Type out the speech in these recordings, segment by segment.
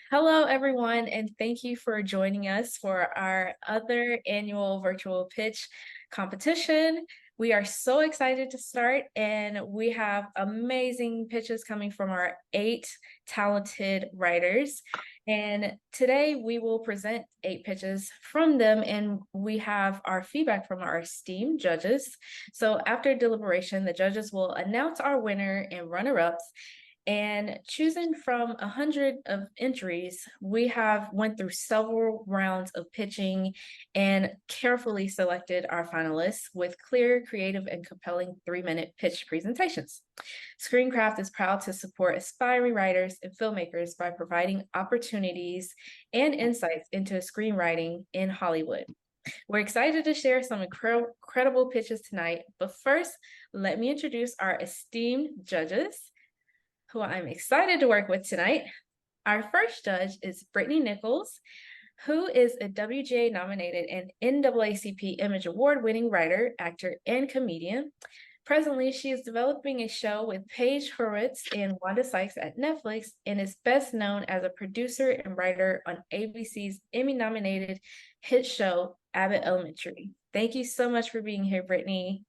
Hello, everyone, and thank you for joining us for our other annual virtual pitch competition. We are so excited to start, and we have amazing pitches coming from our 8 talented writers. And today we will present 8 pitches from them, and we have our feedback from our esteemed judges. So after deliberation, the judges will announce our winner and runner-ups. And choosing from 100 of entries, we have went through several rounds of pitching and carefully selected our finalists with clear, creative, and compelling 3-minute pitch presentations. ScreenCraft is proud to support aspiring writers and filmmakers by providing opportunities and insights into screenwriting in Hollywood. We're excited to share some incredible pitches tonight, but first, let me introduce our esteemed judges, who I'm excited to work with tonight. Our first judge is Brittani Nichols, who is a WGA nominated and NAACP Image Award winning writer, actor, and comedian. Presently, she is developing a show with Paige Horowitz and Wanda Sykes at Netflix and is best known as a producer and writer on ABC's Emmy-nominated hit show, Abbott Elementary. Thank you so much for being here, Brittani.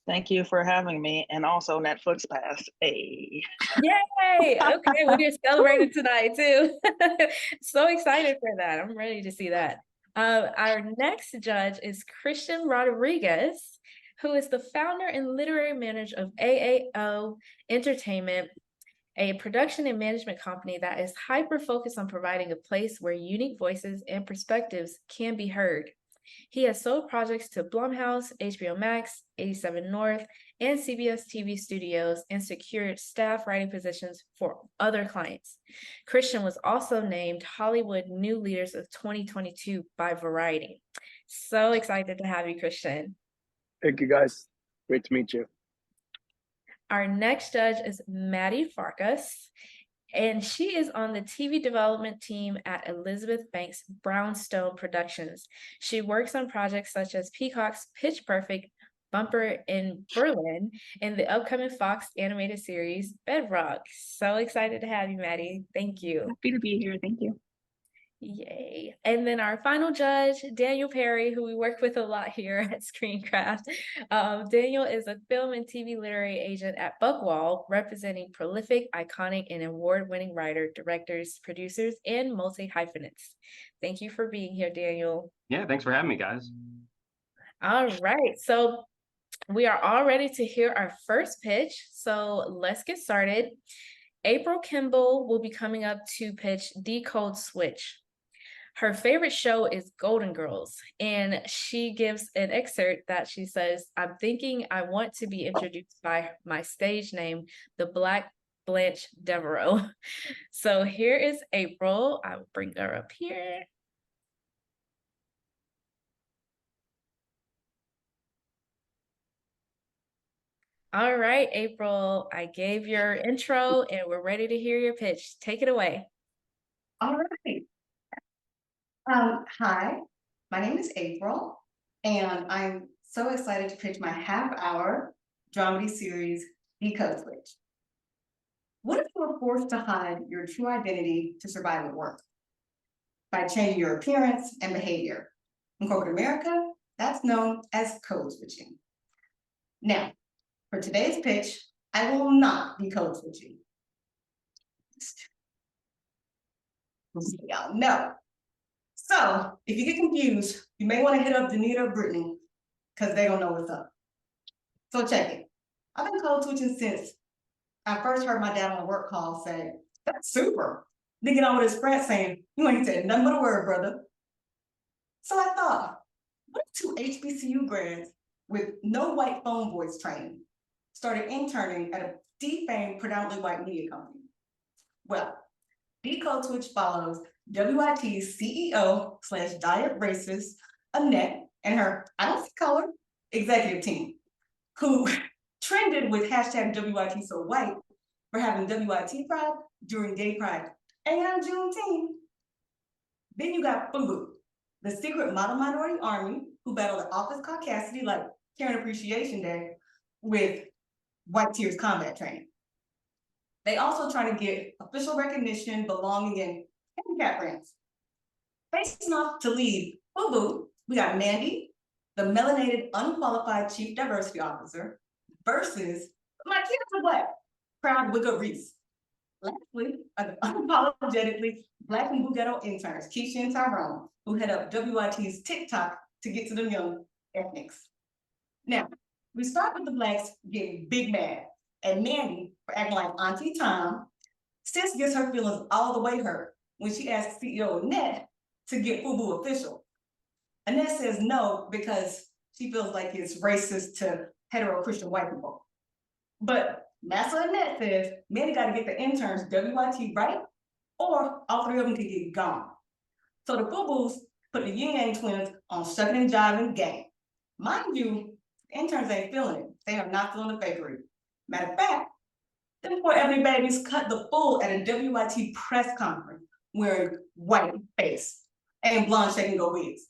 Thank you for having me, and also Netflix Pass. Hey. Yay! Okay, we're celebrating tonight too. So excited for that. I'm ready to see that. Our next judge is Christian Rodriguez, who is the founder and literary manager of AAO Entertainment, a production and management company that is hyper-focused on providing a place where unique voices and perspectives can be heard. He has sold projects to Blumhouse, HBO Max, 87 North, and CBS TV studios and secured staff writing positions for other clients. Christian was also named Hollywood New Leaders of 2022 by Variety. So excited to have you, Christian. Thank you, guys. Great to meet you. Our next judge is Maddy Farkas, and she is on the TV development team at Elizabeth Banks Brownstone Productions. She works on projects such as Peacock's Pitch Perfect, Bumper in Berlin, and the upcoming Fox animated series Bedrock. So excited to have you, Maddy. Thank you. Happy to be here. Thank you. Yay. And then our final judge, Daniel Perry, who we work with a lot here at ScreenCraft. Daniel is a film and TV literary agent at Buchwald, representing prolific, iconic, and award-winning writer, directors, producers, and multi-hyphenates. Thank you for being here, Daniel. Yeah, thanks for having me, guys. All right. So we are all ready to hear our first pitch. So let's get started. April Kimball will be coming up to pitch Decode Switch. Her favorite show is Golden Girls, and she gives an excerpt that she says, "I'm thinking I want to be introduced by my stage name, the Black Blanche Devereaux." So here is April. I will bring her up here. All right, April, I gave your intro and we're ready to hear your pitch. Take it away. All right. Hi, my name is April, and I'm so excited to pitch my half-hour dramedy series, Decode Switch. What if you were forced to hide your true identity to survive at work? By changing your appearance and behavior. In corporate America, that's known as code switching. Now, for today's pitch, I will not be code switching. Y'all know. So, if you get confused, you may want to hit up Danita or Brittany, because they don't know what's up. So check it. I've been code switching since I first heard my dad on a work call say, "That's super." Then get on with his friend saying, "You ain't said nothing but a word, brother." So I thought, what if 2 HBCU grads with no white phone voice training started interning at a defamed predominantly white media company? Well, Decode Switch follows WIT's CEO/diet racist, Annette, and her I don't see color executive team, who trended with hashtag WIT so white for having WIT pride during Gay Pride and Juneteenth. Then you got FUBU, the secret model minority army who battled the office caucasity like Karen Appreciation Day with white tears combat training. They also try to get official recognition, belonging, and and cat brands. Facing off to lead FUBU, we got Maddy, the melanated unqualified chief diversity officer, versus my kids are Black, proud Wigga Reese. Lastly, unapologetically Black and Bughetto interns, Keisha and Tyrone, who head up WIT's TikTok to get to them young ethnics. Now, we start with the Blacks getting big mad at Maddy for acting like Auntie Tom. Sis gets her feelings all the way hurt when she asks CEO Annette to get FUBU official. Annette says no because she feels like it's racist to hetero Christian white people. But Massa Annette says Maddy got to get the interns WIT right, or all three of them could get gone. So the FUBUs put the Yin Yang twins on shucking and jiving game. Mind you, interns ain't feeling it. They are not feeling the fakery. Matter of fact, them poor ethnic babies cut the fool at a WIT press conference wearing white face and blonde shaking go wigs.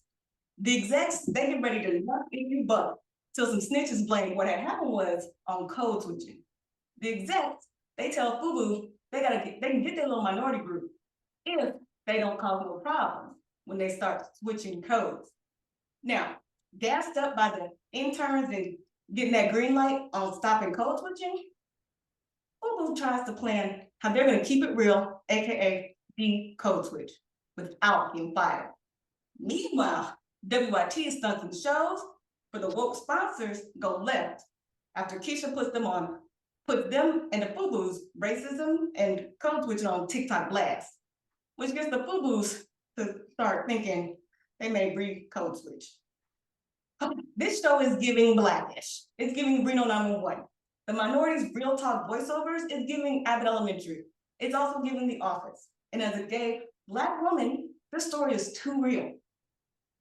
The execs, they get ready to knock in your butt till some snitches blame what had happened was on code switching. The execs, they tell FUBU they can get their little minority group if they don't cause no problems when they start switching codes. Now, gassed up by the interns and getting that green light on stopping code switching, FUBU tries to plan how they're going to keep it real, aka de-code switch, without getting fired. Meanwhile, WIT stunts and shows for the woke sponsors go left after Keisha puts them and the FUBUs racism and code switching on TikTok blast, which gets the FUBUs to start thinking they may re-code switch. This show is giving Blackish. It's giving Reno 911. The minorities' real talk voiceovers is giving Abbott Elementary. It's also giving The Office. And as a gay Black woman, this story is too real.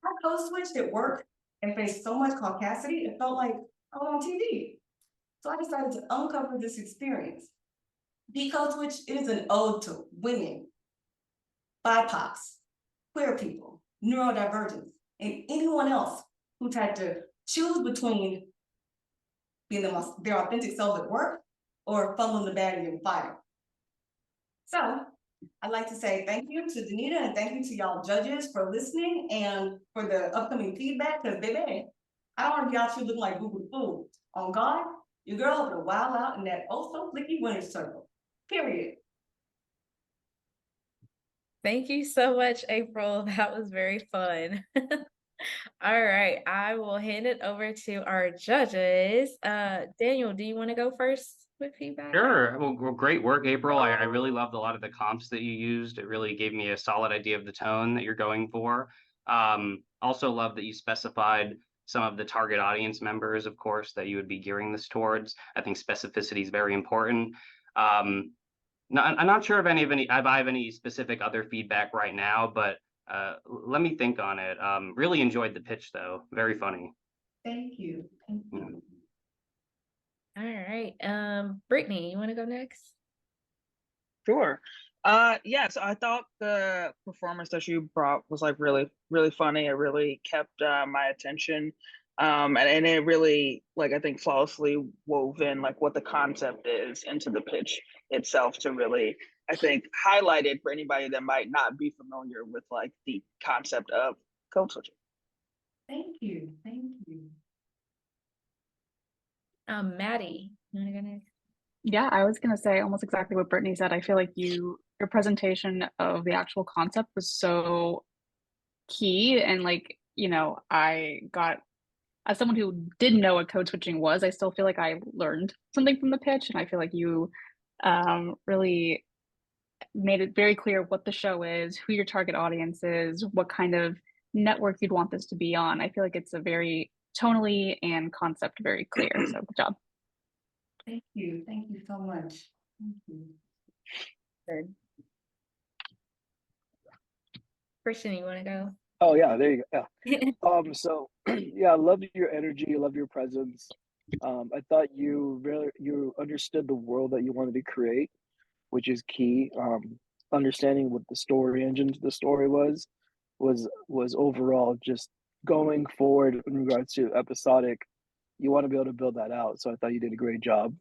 I code switched at work and faced so much caucasity, it felt like I was on TV. So I decided to uncover this experience. De-code switch is an ode to women, BIPOCs, queer people, neurodivergents, and anyone else who's had to choose between being their authentic selves at work or fumbling the bag and getting fired. So I'd like to say thank you to Danita and thank you to y'all judges for listening and for the upcoming feedback, because baby, I don't want y'all to look like Google Food. On God, your girl hoping to wild out in that so flicky winner's circle, period. Thank you so much, April. That was very fun. All right, I will hand it over to our judges. Daniel, do you want to go first with feedback? Sure. Well, great work, April. I really loved a lot of the comps that you used. It really gave me a solid idea of the tone that you're going for. Also love that you specified some of the target audience members, of course, that you would be gearing this towards. I think specificity is very important. I'm not sure if I have any specific other feedback right now, but let me think on it. Really enjoyed the pitch, though. Very funny. Thank you. Thank you. All right. Brittani, you want to go next? Sure. Yes, I thought the performance that you brought was like really, really funny. It really kept my attention. And it really, like, I think flawlessly wove in like what the concept is into the pitch itself to really, I think, highlight it for anybody that might not be familiar with like the concept of code switching. Thank you. Thank you. Maddy, you want to go next? Yeah, I was gonna say almost exactly what Brittani said. I feel like your presentation of the actual concept was so key, and like, I got, as someone who didn't know what code switching was, I still feel like I learned something from the pitch, and I feel like you really made it very clear what the show is, who your target audience is, what kind of network you'd want this to be on. I feel like it's a very tonally and concept very clear. So good job. Thank you. Thank you so much. Thank you. Good. Christian, you want to go? Oh yeah, there you go. Yeah. So yeah, I love your energy, I love your presence. I thought you understood the world that you wanted to create, which is key. Understanding what the story engine to the story was overall just going forward in regards to episodic. You want to be able to build that out. So I thought you did a great job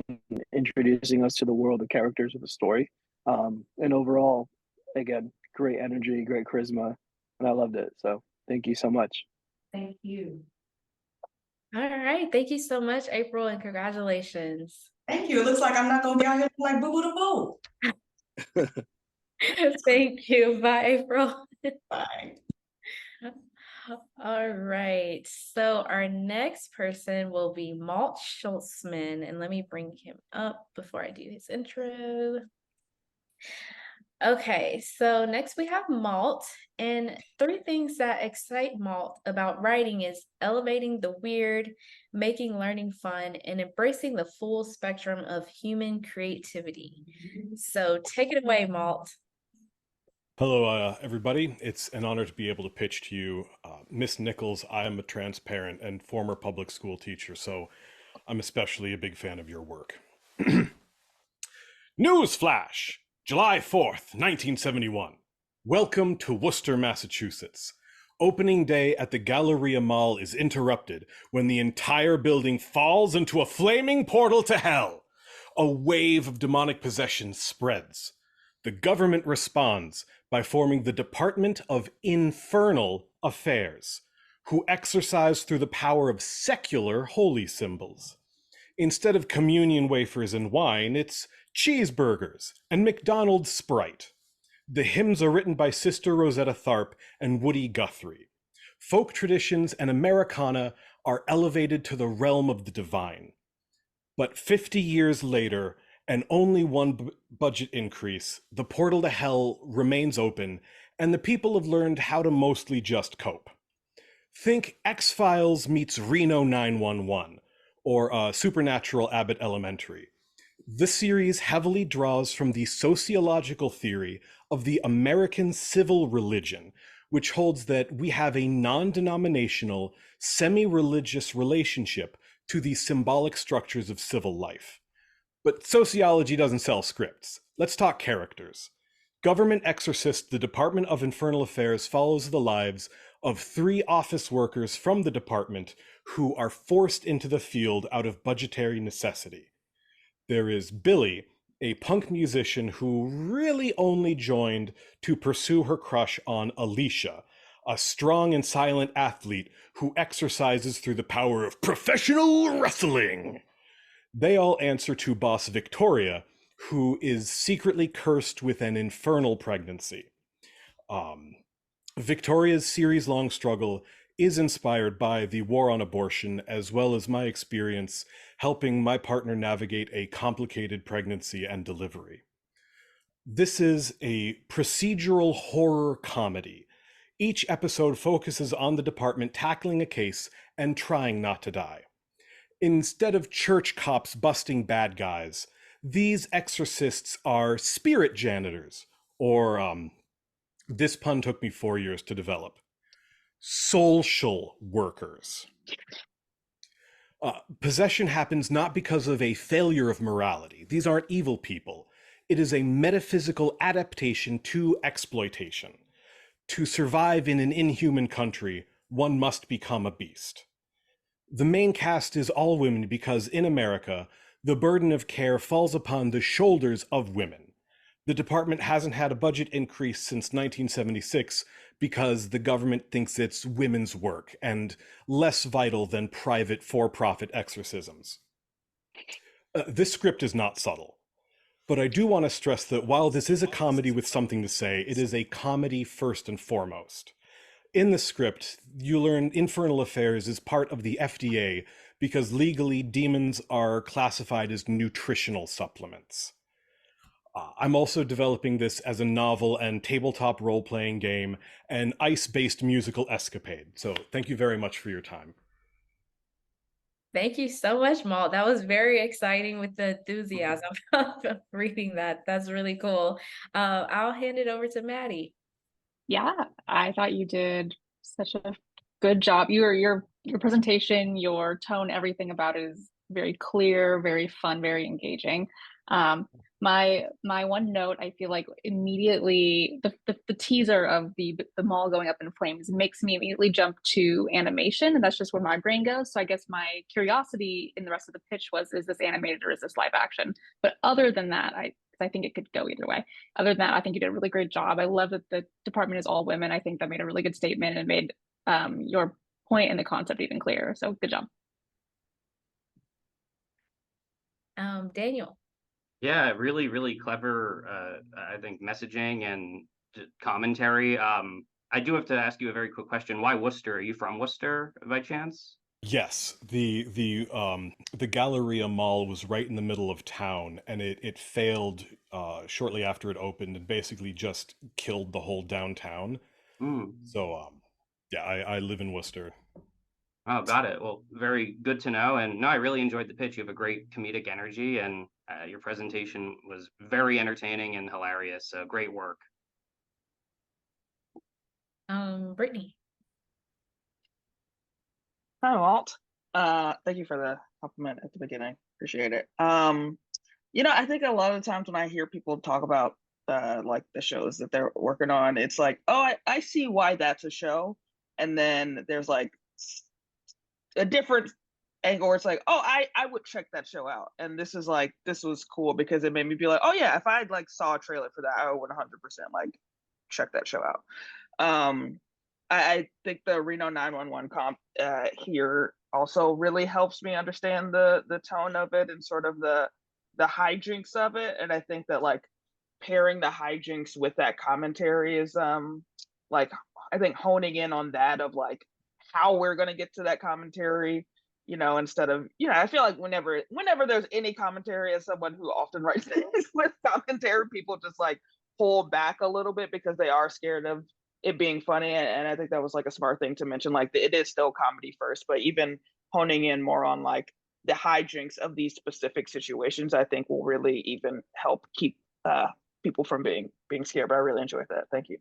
in introducing us to the world, the characters of the story. And overall, again, great energy, great charisma, and I loved it. So thank you so much. Thank you. All right. Thank you so much, April, and congratulations. Thank you. It looks like I'm not gonna be out here like boo boo the boo. Thank you. Bye, April. Bye. All right. So our next person will be Malt Schultzman. And let me bring him up before I do his intro. Okay, so next we have Malt, and 3 things that excite Malt about writing is elevating the weird, making learning fun, and embracing the full spectrum of human creativity. So take it away, Malt. Hello, everybody. It's an honor to be able to pitch to you. Miss Nichols, I am a transparent and former public school teacher, so I'm especially a big fan of your work. Newsflash! July 4th, 1971. Welcome to Worcester, Massachusetts. Opening day at the Galleria Mall is interrupted when the entire building falls into a flaming portal to hell. A wave of demonic possession spreads. The government responds by forming the Department of Infernal Affairs, who exercise through the power of secular holy symbols. Instead of communion wafers and wine, it's cheeseburgers and McDonald's Sprite. The hymns are written by Sister Rosetta Tharpe and Woody Guthrie. Folk traditions and Americana are elevated to the realm of the divine. But 50 years later, and only one budget increase, the portal to hell remains open, and the people have learned how to mostly just cope. Think X-Files meets Reno 911, or Supernatural Abbott Elementary. This series heavily draws from the sociological theory of the American civil religion, which holds that we have a non-denominational, semi-religious relationship to the symbolic structures of civil life. But sociology doesn't sell scripts. Let's talk characters. Government Exorcist, the Department of Infernal Affairs follows the lives of 3 office workers from the department who are forced into the field out of budgetary necessity. There is Billy, a punk musician who really only joined to pursue her crush on Alicia, a strong and silent athlete who exercises through the power of professional wrestling. They all answer to boss Victoria, who is secretly cursed with an infernal pregnancy. Victoria's series-long struggle is inspired by the war on abortion, as well as my experience helping my partner navigate a complicated pregnancy and delivery. This is a procedural horror comedy. Each episode focuses on the department tackling a case and trying not to die. Instead of church cops busting bad guys, these exorcists are spirit janitors, or this pun took me 4 years to develop. Social workers. Possession happens not because of a failure of morality. These aren't evil people. It is a metaphysical adaptation to exploitation. To survive in an inhuman country, one must become a beast. The main cast is all women because in America, the burden of care falls upon the shoulders of women. The department hasn't had a budget increase since 1976 because the government thinks it's women's work and less vital than private for-profit exorcisms. This script is not subtle, but I do want to stress that while this is a comedy with something to say, it is a comedy first and foremost. In the script, you learn Infernal Affairs is part of the FDA because legally demons are classified as nutritional supplements. I'm also developing this as a novel and tabletop role-playing game and ice-based musical escapade. So thank you very much for your time. Thank you so much, Malt. That was very exciting with the enthusiasm of reading that. That's really cool. I'll hand it over to Maddy. Yeah, I thought you did such a good job. Your presentation, your tone, everything about it is very clear, very fun, very engaging. My one note, I feel like immediately the teaser of the mall going up in flames makes me immediately jump to animation, and that's just where my brain goes. So I guess my curiosity in the rest of the pitch was, is this animated or is this live action? But other than that, I I think it could go either way. Other than that, I think you did a really great job. I love that the department is all women. I think that made a really good statement and made your point and the concept even clearer. So good job. Daniel. Yeah, really, really clever, I think, messaging and commentary. I do have to ask you a very quick question. Why Worcester? Are you from Worcester by chance? Yes, the Galleria Mall was right in the middle of town, and it failed shortly after it opened, and basically just killed the whole downtown. Mm. So yeah, I live in Worcester. Oh, got it. Well, very good to know. And no, I really enjoyed the pitch. You have a great comedic energy, and your presentation was very entertaining and hilarious. So great work. Brittani. Hi, Walt. Thank you for the compliment at the beginning. Appreciate it. I think a lot of the times when I hear people talk about like the shows that they're working on, it's like, oh, I see why that's a show. And then there's like a different angle where it's like, oh, I would check that show out. And this was cool because it made me be like, oh yeah, if I like saw a trailer for that, I would 100% like check that show out. I think the Reno 911 comp here also really helps me understand the tone of it and sort of the hijinks of it. And I think that like pairing the hijinks with that commentary is like I think honing in on that of like how we're gonna get to that commentary, instead of I feel like whenever there's any commentary, as someone who often writes things with commentary, people just like pull back a little bit because they are scared of it being funny. And I think that was like a smart thing to mention, like it is still comedy first, but even honing in more on like the hijinks of these specific situations, I think will really even help keep people from being scared. But I really enjoyed that. Thank you.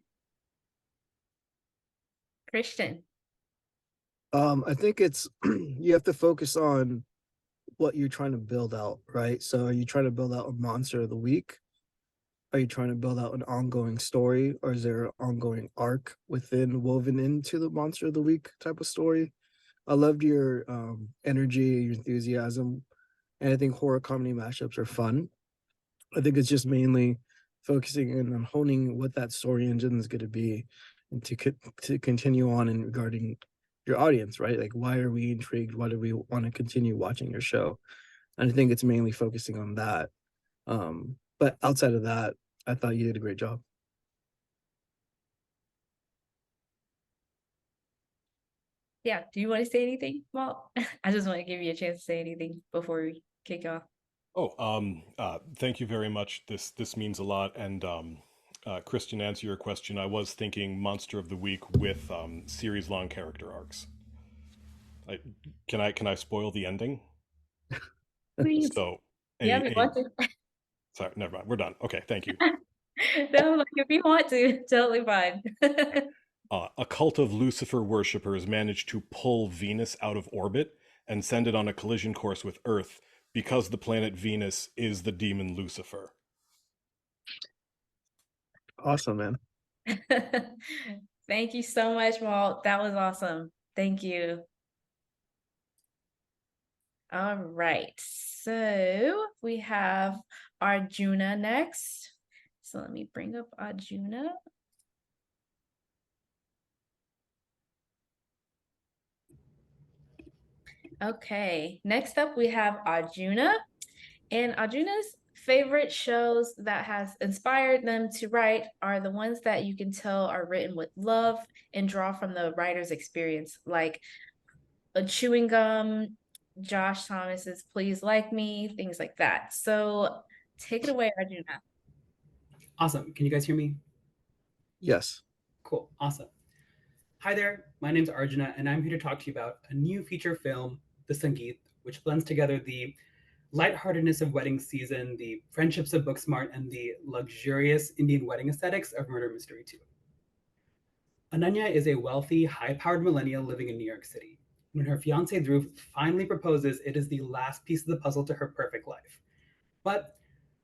Christian. I think it's you have to focus on what you're trying to build out, right? So are you trying to build out a monster of the week? Are you trying to build out an ongoing story, or is there an ongoing arc woven into the monster of the week type of story? I loved your energy, your enthusiasm, and I think horror comedy mashups are fun. I think it's just mainly focusing in on honing what that story engine is going to be, and to continue on in regarding your audience, right? Like, why are we intrigued? Why do we want to continue watching your show? And I think it's mainly focusing on that. But outside of that, I thought you did a great job. Yeah, do you want to say anything, Walt? I just want to give you a chance to say anything before we kick off. Thank you very much. This means a lot. And Christian, to answer your question, I was thinking Monster of the Week with series-long character arcs. Can I spoil the ending? Please. So, yeah, we want to. Sorry, never mind. We're done. Okay, thank you. No, like if you want to, totally fine. A cult of Lucifer worshippers managed to pull Venus out of orbit and send it on a collision course with Earth because the planet Venus is the demon Lucifer. Awesome, man. Thank you so much, Walt. That was awesome. Thank you. All right, so we have Arjuna next. So let me bring up Arjuna. Okay, next up we have Arjuna. And Arjuna's favorite shows that has inspired them to write are the ones that you can tell are written with love and draw from the writer's experience, like a chewing gum, Josh Thomas's Please Like Me, things like that. So take it away, Arjuna. Awesome. Can you guys hear me? Yes. Cool. Awesome. Hi there. My name's Arjuna, and I'm here to talk to you about a new feature film, The Sangeet, which blends together the lightheartedness of wedding season, the friendships of Booksmart, and the luxurious Indian wedding aesthetics of Murder Mystery 2. Ananya is a wealthy, high-powered millennial living in New York City. When her fiancé Dhruv finally proposes, it is the last piece of the puzzle to her perfect life. But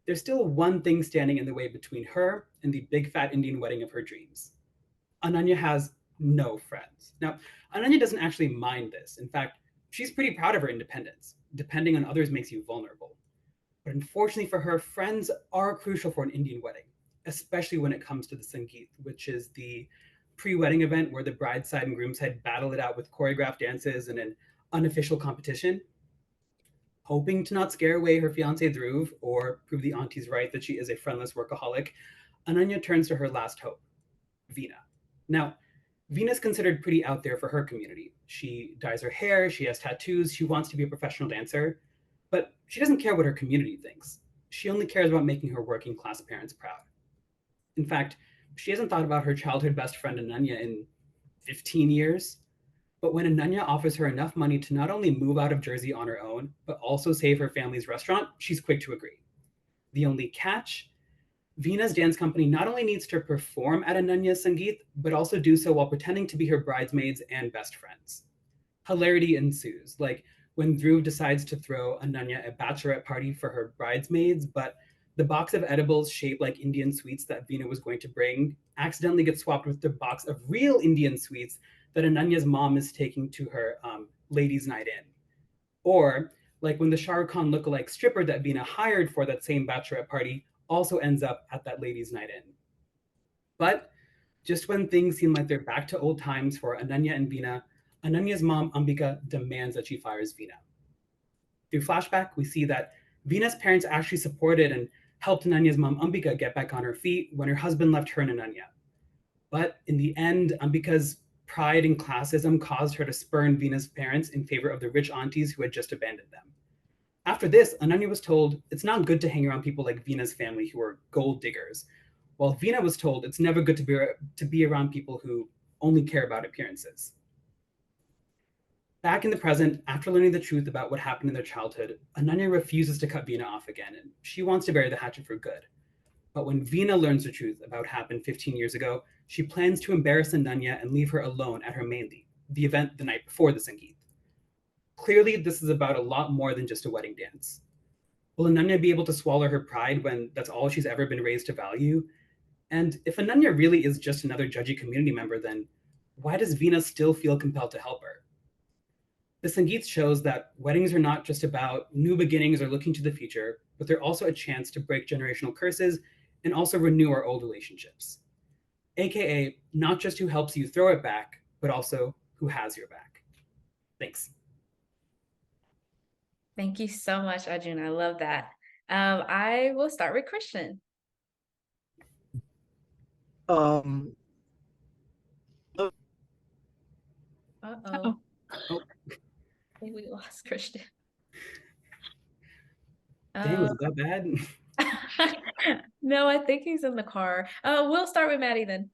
there's still one thing standing in the way between her and the big fat Indian wedding of her dreams. Ananya has no friends. Now, Ananya doesn't actually mind this. In fact, she's pretty proud of her independence. Depending on others makes you vulnerable. But unfortunately for her, friends are crucial for an Indian wedding, especially when it comes to the Sangeet, which is the pre-wedding event where the bride side and groom side battle it out with choreographed dances and an unofficial competition. Hoping to not scare away her fiancé Dhruv or prove the aunties right that she is a friendless workaholic, Ananya turns to her last hope, Veena. Now, Veena's considered pretty out there for her community. She dyes her hair, she has tattoos, she wants to be a professional dancer, but she doesn't care what her community thinks. She only cares about making her working class parents proud. In fact, she hasn't thought about her childhood best friend Ananya in 15 years. But when Ananya offers her enough money to not only move out of Jersey on her own, but also save her family's restaurant, she's quick to agree. The only catch, Veena's dance company not only needs to perform at Ananya's Sangeet, but also do so while pretending to be her bridesmaids and best friends. Hilarity ensues, like when Dhruv decides to throw Ananya a bachelorette party for her bridesmaids, but the box of edibles shaped like Indian sweets that Veena was going to bring accidentally gets swapped with the box of real Indian sweets that Ananya's mom is taking to her ladies' night in. Or like when the Shah Rukh Khan lookalike stripper that Veena hired for that same bachelorette party also ends up at that ladies' night in. But just when things seem like they're back to old times for Ananya and Veena, Ananya's mom, Ambika, demands that she fires Veena. Through flashback, we see that Veena's parents actually supported and helped Ananya's mom, Ambika, get back on her feet when her husband left her and Ananya. But in the end, Ambika's pride and classism caused her to spurn Veena's parents in favor of the rich aunties who had just abandoned them. After this, Ananya was told it's not good to hang around people like Veena's family who are gold diggers, while Veena was told it's never good to be around people who only care about appearances. Back in the present, after learning the truth about what happened in their childhood, Ananya refuses to cut Veena off again, and she wants to bury the hatchet for good. But when Veena learns the truth about what happened 15 years ago, she plans to embarrass Ananya and leave her alone at her main lead, the event the night before the Sangeet. Clearly, this is about a lot more than just a wedding dance. Will Ananya be able to swallow her pride when that's all she's ever been raised to value? And if Ananya really is just another judgy community member, then why does Veena still feel compelled to help her? The Sangeet shows that weddings are not just about new beginnings or looking to the future, but they're also a chance to break generational curses and also renew our old relationships. AKA, not just who helps you throw it back, but also who has your back. Thanks. Thank you so much, Arjun. I love that. I will start with Christian. Um, Uh-oh. I think we lost Christian. Dang, was it that bad? No, I think he's in the car. We'll start with Maddy then.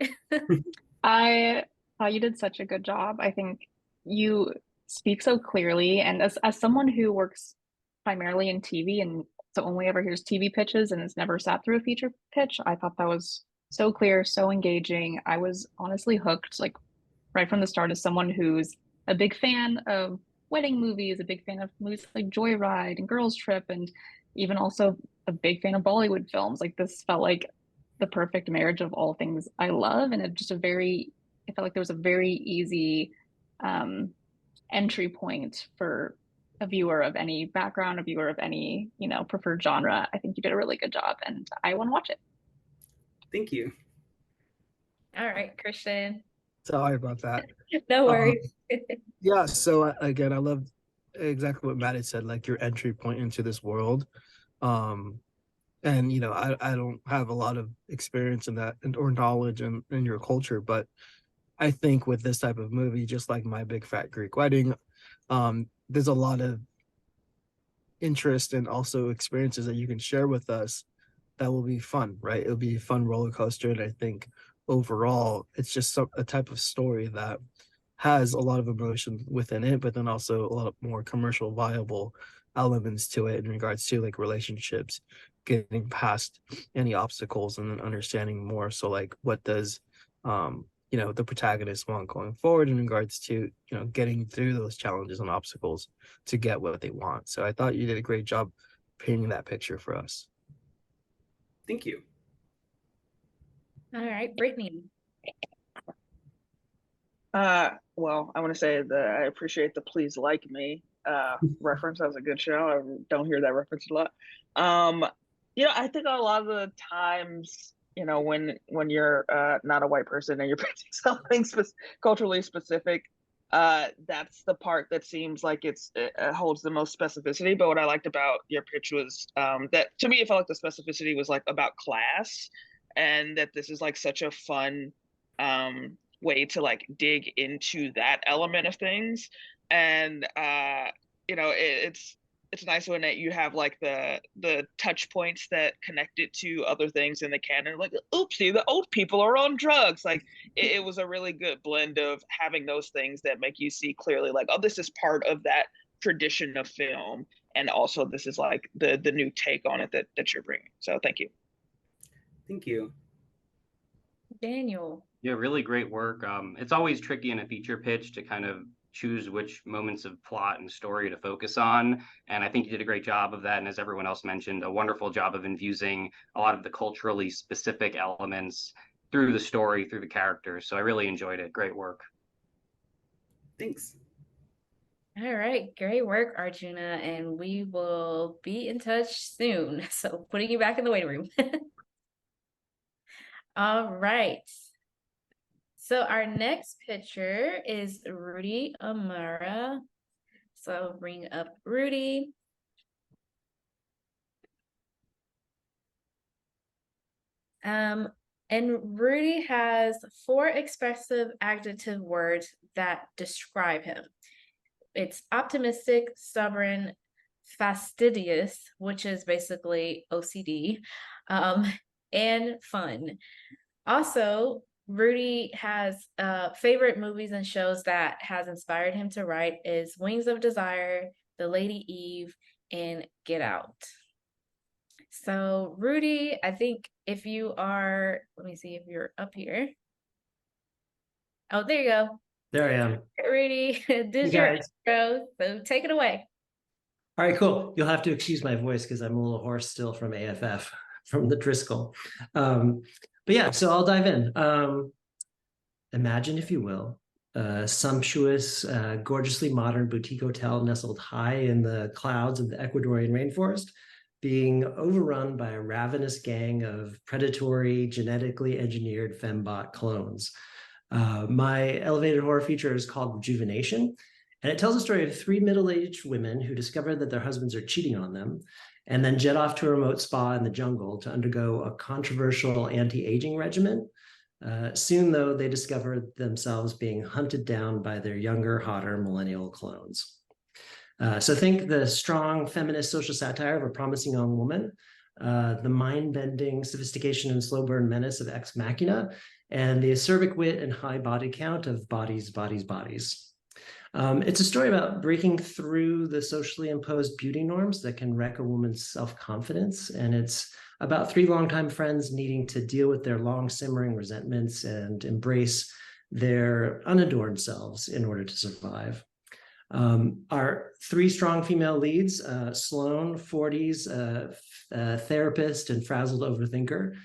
I thought you did such a good job. I think you speak so clearly, and as someone who works primarily in TV and so only ever hears TV pitches and has never sat through a feature pitch, I thought that was so clear, so engaging. I was honestly hooked, like right from the start, as someone who's a big fan of wedding movies, a big fan of movies like Joyride and Girls Trip, and even also a big fan of Bollywood films. Like this felt like the perfect marriage of all things I love, and it felt like there was a very easy entry point for a viewer of any background, a viewer of any, preferred genre. I think you did a really good job, and I want to watch it. Thank you. All right, Christian. Sorry about that. No worries. Yeah, so again, I love exactly what Maddy said, like your entry point into this world. And I don't have a lot of experience in that or knowledge in your culture, but I think with this type of movie, just like My Big Fat Greek Wedding, there's a lot of interest and also experiences that you can share with us that will be fun, right? It'll be a fun roller coaster. And I think overall, it's just a type of story that has a lot of emotion within it, but then also a lot more commercial viable elements to it in regards to like relationships, getting past any obstacles and then understanding more. So like, what does the protagonist want going forward in regards to getting through those challenges and obstacles to get what they want. So I thought you did a great job painting that picture for us. Thank you. All right, Brittani. Well, I want to say that I appreciate the please like me reference. That was a good show. I don't hear that reference a lot. I think a lot of the times, when you're not a white person and you're pitching something culturally specific, that's the part that seems like it holds the most specificity. But what I liked about your pitch was that, to me, it felt like the specificity was like about class, and that this is like such a fun way to like dig into that element of things. And it's nice when you have like the touch points that connect it to other things in the canon, like, oopsie, the old people are on drugs. Like it was a really good blend of having those things that make you see clearly, like, oh, this is part of that tradition of film, and also this is like the new take on it that you're bringing. So thank you. Thank you. Daniel. Yeah, really great work. It's always tricky in a feature pitch to kind of choose which moments of plot and story to focus on. And I think you did a great job of that. And as everyone else mentioned, a wonderful job of infusing a lot of the culturally specific elements through the story, through the characters. So I really enjoyed it. Great work. Thanks. All right, great work, Arjuna, and we will be in touch soon. So putting you back in the waiting room. All right. So our next pitcher is Rudy Amara. So I'll bring up Rudy. And Rudy has 4 expressive adjective words that describe him. It's optimistic, stubborn, fastidious, which is basically OCD, and fun. Also, Rudy has favorite movies and shows that has inspired him to write is Wings of Desire, The Lady Eve, and Get Out. So Rudy, I think if you are, let me see if you're up here. Oh, there you go. There I am. Rudy, did your intro, so take it away. All right, cool. You'll have to excuse my voice because I'm a little hoarse still from AFF, from the Driscoll. But yeah, so I'll dive in. Imagine, if you will, a sumptuous, gorgeously modern boutique hotel nestled high in the clouds of the Ecuadorian rainforest, being overrun by a ravenous gang of predatory, genetically engineered fembot clones. My elevated horror feature is called Rejuvenation, and it tells the story of 3 middle-aged women who discover that their husbands are cheating on them, and then jet off to a remote spa in the jungle to undergo a controversial anti-aging regimen. Soon, though, they discover themselves being hunted down by their younger, hotter millennial clones. So think the strong feminist social satire of a promising young woman, the mind-bending sophistication and slow burn menace of Ex Machina, and the acerbic wit and high body count of Bodies, Bodies, Bodies. It's a story about breaking through the socially imposed beauty norms that can wreck a woman's self-confidence. And it's about 3 longtime friends needing to deal with their long simmering resentments and embrace their unadorned selves in order to survive. Our 3 strong female leads, Sloane, 40s, therapist and frazzled overthinker,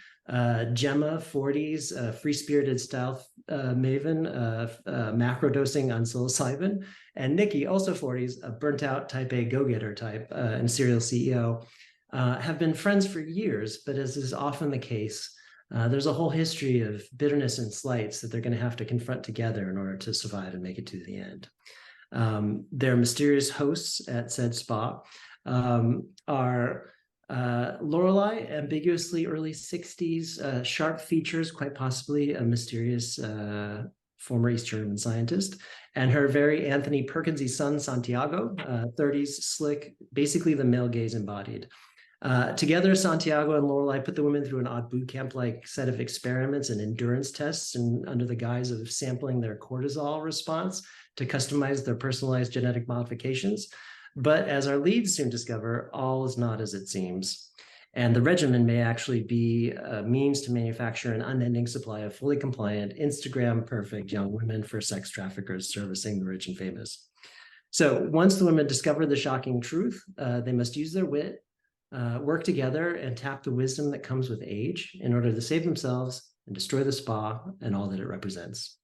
Gemma, 40s, free-spirited style maven, macro-dosing on psilocybin, and Nikki, also 40s, a burnt-out type A go-getter type and serial CEO, have been friends for years, but as is often the case, there's a whole history of bitterness and slights that they're going to have to confront together in order to survive and make it to the end. Their mysterious hosts at said spa are Lorelei, ambiguously early 60s, sharp features, quite possibly a mysterious former East German scientist, and her very Anthony Perkinsy son, Santiago, 30s, slick, basically the male gaze embodied. Together, Santiago and Lorelei put the women through an odd boot camp-like set of experiments and endurance tests, and under the guise of sampling their cortisol response to customize their personalized genetic modifications. But as our leads soon discover, all is not as it seems. And the regimen may actually be a means to manufacture an unending supply of fully compliant, Instagram-perfect young women for sex traffickers servicing the rich and famous. So once the women discover the shocking truth, they must use their wit, work together, and tap the wisdom that comes with age in order to save themselves and destroy the spa and all that it represents.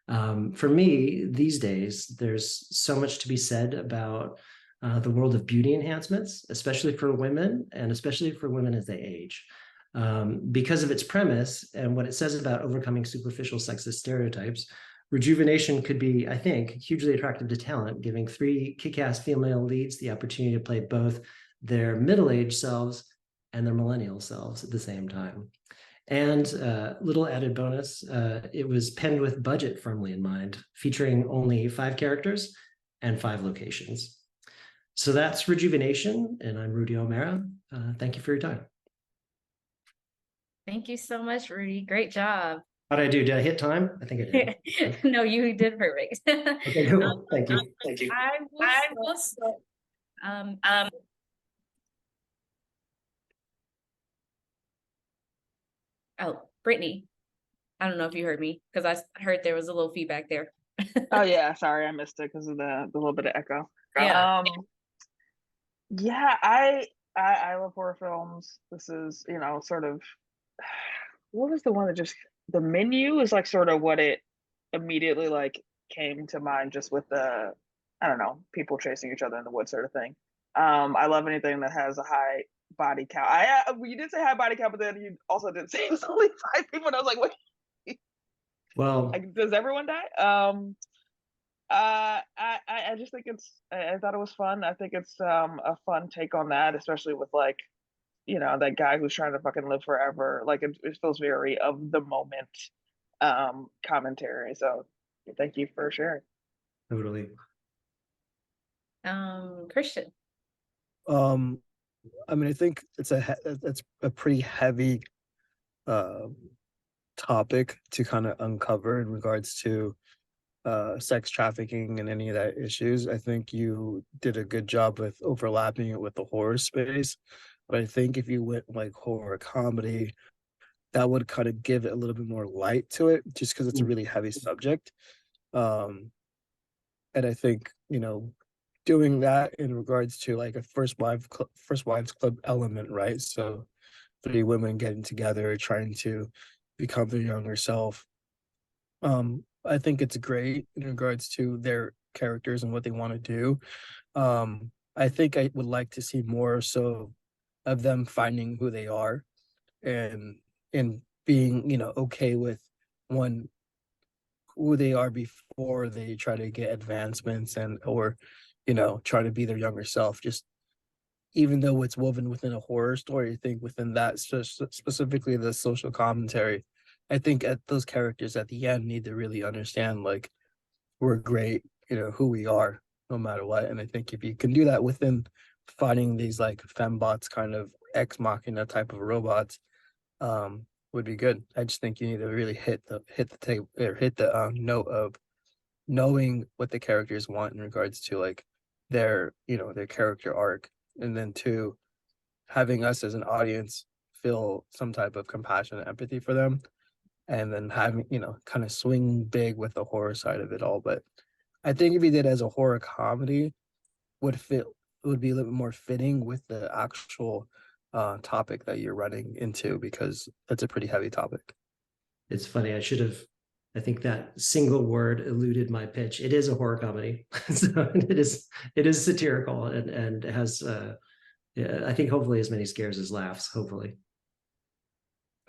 For me, these days, there's so much to be said about the world of beauty enhancements, especially for women and especially for women as they age. Because of its premise and what it says about overcoming superficial sexist stereotypes, rejuvenation could be, I think, hugely attractive to talent, giving 3 kick-ass female leads the opportunity to play both their middle-aged selves and their millennial selves at the same time. And little added bonus, it was penned with budget firmly in mind, featuring only 5 characters and 5 locations. So that's Rejuvenation, and I'm Rudy O'Mara. Thank you for your time. Thank you so much, Rudy. Great job. How'd I do? Did I hit time? I think I did. No, you did perfect. Okay, cool. Thank you. Thank you. I will start. Oh, Brittany. I don't know if you heard me because I heard there was a little feedback there. Oh yeah, sorry, I missed it because of the little bit of echo. Yeah. Yeah, I love horror films. This is, sort of, what was the one that just, the menu is like sort of what it immediately like came to mind just with the, I don't know, people chasing each other in the woods sort of thing. I love anything that has a high body count. You did say high body count, but then you also did say it's only 5 people, and I was like, wait. Well, Does everyone die? I just think I thought it was fun. I think it's a fun take on that, especially with like, that guy who's trying to fucking live forever. Like it feels very of the moment commentary. So thank you for sharing. totally. Christian. I mean, I think it's a pretty heavy topic to kind of uncover in regards to sex trafficking and any of that issues. I think you did a good job with overlapping it with the horror space, but I think if you went like horror comedy, that would kind of give it a little bit more light to it, just because it's a really heavy subject. And I think, doing that in regards to like a first wives club element, right? So 3 women getting together, trying to become their younger self. I think it's great in regards to their characters and what they want to do. I think I would like to see more so of them finding who they are and being, okay with who they are before they try to get advancements or try to be their younger self. Just even though it's woven within a horror story, I think within that specifically the social commentary, I think those characters at the end need to really understand like we're great, who we are no matter what. And I think if you can do that within fighting these like fembots, kind of ex machina type of robots, would be good. I just think you need to really hit the table or hit the note of knowing what the characters want in regards to like their character arc, and then 2, having us as an audience feel some type of compassion and empathy for them, and then having kind of swing big with the horror side of it all. But I think if you did as a horror comedy, would be a little bit more fitting with the actual topic that you're running into, because that's a pretty heavy topic. It's funny. I think that single word eluded my pitch. It is a horror comedy. So it is satirical and has I think hopefully as many scares as laughs, hopefully.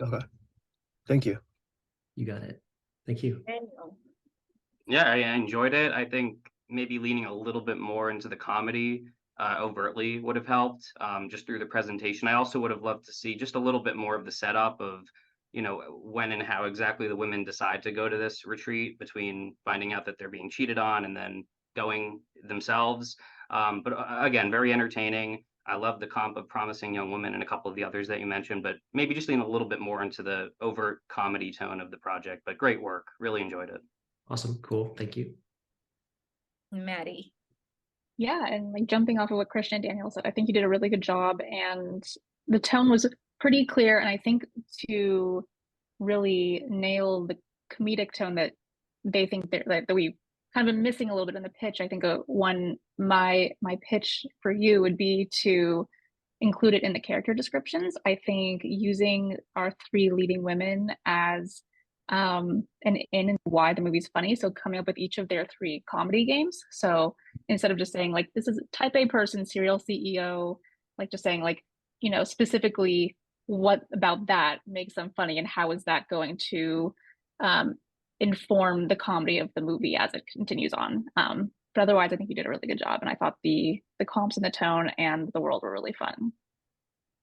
Okay. Thank you. You got it. Thank you. Yeah, I enjoyed it. I think maybe leaning a little bit more into the comedy overtly would have helped, just through the presentation. I also would have loved to see just a little bit more of the setup of, when and how exactly the women decide to go to this retreat, between finding out that they're being cheated on and then going themselves. But again, very entertaining. I love the comp of Promising Young Woman and a couple of the others that you mentioned, but maybe just lean a little bit more into the overt comedy tone of the project. But great work. Really enjoyed it. Awesome. Cool. Thank you. Maddy. Yeah, and like jumping off of what Christian and Daniel said, I think you did a really good job, and the tone was pretty clear. And I think to really nail the comedic tone that they think that we kind of been missing a little bit in the pitch, I think my pitch for you would be to include it in the character descriptions. I think using our 3 leading women as and in and why the movie's funny. So coming up with each of their 3 comedy games. So instead of just saying like this is a type A person, serial CEO, like just saying like, you know, specifically what about that makes them funny and how is that going to inform the comedy of the movie as it continues on. But otherwise, I think you did a really good job, and I thought the comps and the tone and the world were really fun.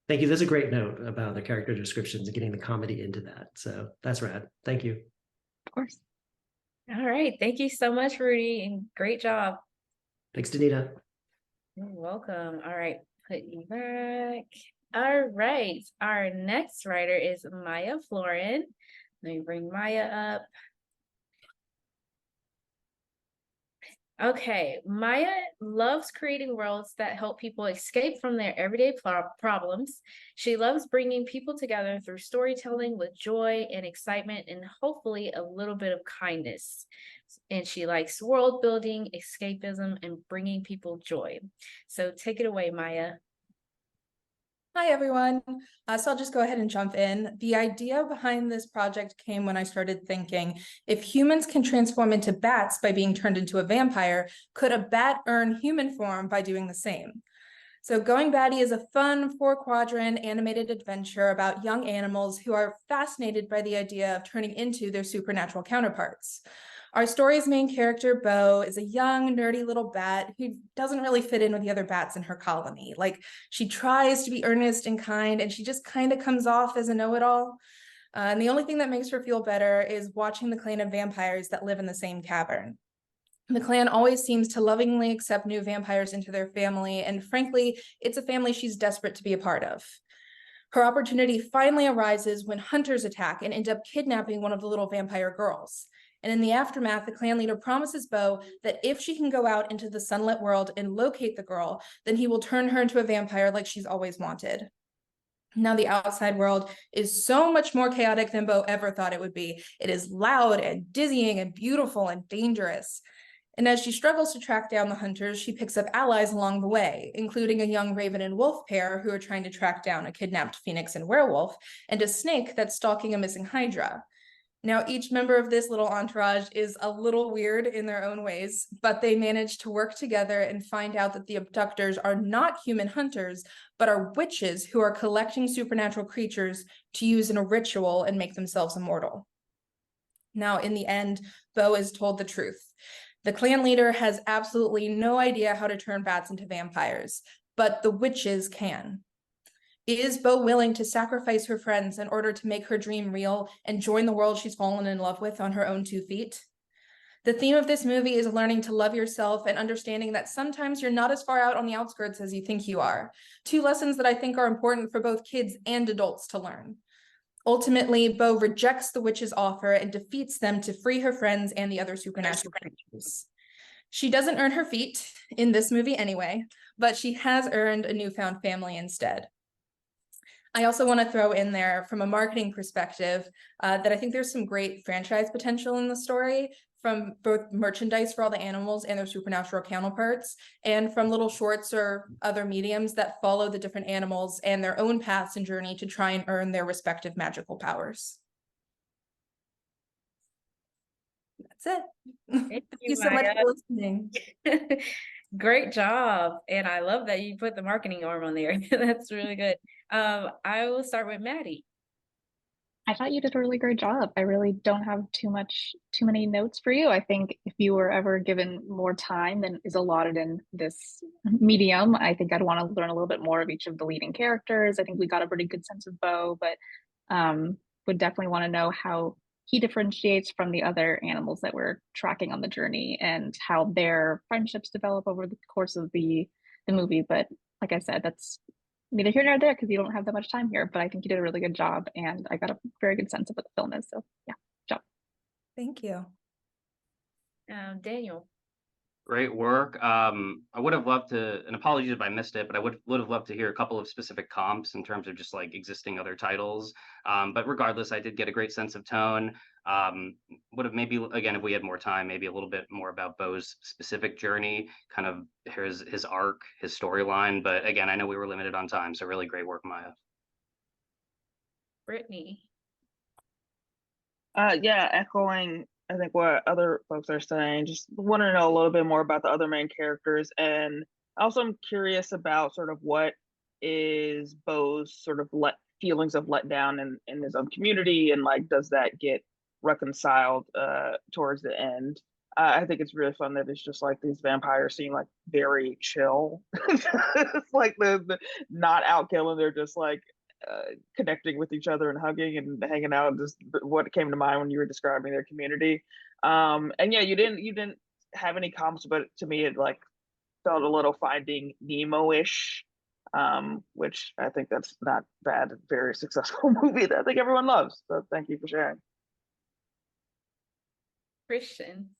Thank you. There's a great note about the character descriptions and getting the comedy into that. So that's rad. Thank you. Of course. All right. Thank you so much, Rudy, and great job. Thanks, Danita. You're welcome. All right. Put you back. All right. Our next writer is Maya Florin. Let me bring Maya up. Okay, Maya loves creating worlds that help people escape from their everyday problems. She loves bringing people together through storytelling with joy and excitement and hopefully a little bit of kindness. And she likes world building, escapism, and bringing people joy. So take it away, Maya. Hi, everyone. So I'll just go ahead and jump in. The idea behind this project came when I started thinking, if humans can transform into bats by being turned into a vampire, could a bat earn human form by doing the same? So Going Batty is a fun 4-quadrant animated adventure about young animals who are fascinated by the idea of turning into their supernatural counterparts. Our story's main character, Bo, is a young, nerdy little bat who doesn't really fit in with the other bats in her colony. Like, she tries to be earnest and kind, and she just kind of comes off as a know-it-all. And the only thing that makes her feel better is watching the clan of vampires that live in the same cavern. The clan always seems to lovingly accept new vampires into their family, and frankly, it's a family she's desperate to be a part of. Her opportunity finally arises when hunters attack and end up kidnapping one of the little vampire girls. And in the aftermath, the clan leader promises Bo that if she can go out into the sunlit world and locate the girl, then he will turn her into a vampire like she's always wanted. Now, the outside world is so much more chaotic than Bo ever thought it would be. It is loud and dizzying and beautiful and dangerous. And as she struggles to track down the hunters, she picks up allies along the way, including a young raven and wolf pair who are trying to track down a kidnapped phoenix and werewolf, and a snake that's stalking a missing hydra. Now, each member of this little entourage is a little weird in their own ways, but they manage to work together and find out that the abductors are not human hunters, but are witches who are collecting supernatural creatures to use in a ritual and make themselves immortal. Now, in the end, Bo is told the truth. The clan leader has absolutely no idea how to turn bats into vampires, but the witches can. Is Bo willing to sacrifice her friends in order to make her dream real and join the world she's fallen in love with on her own 2 feet? The theme of this movie is learning to love yourself and understanding that sometimes you're not as far out on the outskirts as you think you are. 2 lessons that I think are important for both kids and adults to learn. Ultimately, Bo rejects the witch's offer and defeats them to free her friends and the other supernatural creatures. She doesn't earn her feet in this movie anyway, but she has earned a newfound family instead. I also want to throw in there, from a marketing perspective, that I think there's some great franchise potential in the story, from both merchandise for all the animals and their supernatural counterparts, and from little shorts or other mediums that follow the different animals and their own paths and journey to try and earn their respective magical powers. That's it. Thank you so much for listening. Great job. And I love that you put the marketing arm on there. That's really good. I will start with Maddy. I thought you did a really great job. I really don't have too many notes for you. I think if you were ever given more time than is allotted in this medium, I think I'd want to learn a little bit more of each of the leading characters. I think we got a pretty good sense of Bo, but would definitely want to know how he differentiates from the other animals that we're tracking on the journey and how their friendships develop over the course of the movie. But like I said, that's neither here nor there because you don't have that much time here, but I think you did a really good job and I got a very good sense of what the film is. So yeah, good job. Thank you. Daniel. Great work. I would have loved to, and apologies if I missed it, but I would have loved to hear a couple of specific comps in terms of just like existing other titles. But regardless, I did get a great sense of tone. Would have maybe, again, if we had more time, maybe a little bit more about Bo's specific journey, kind of his arc, his storyline. But again, I know we were limited on time, so really great work, Maya. Brittani. Yeah, echoing I think what other folks are saying. Just want to know a little bit more about the other main characters, and also I'm curious about sort of what is Bo's sort of feelings of letdown in his own community, and like does that get reconciled towards the end. I think it's really fun that it's just like these vampires seem like very chill. It's like the not out killing, they're just like connecting with each other and hugging and hanging out. Just what came to mind when you were describing their community. And yeah, you didn't have any comments, but to me it like felt a little Finding Nemo-ish, which I think that's not bad. Very successful movie that I think everyone loves. So thank you for sharing. Christian.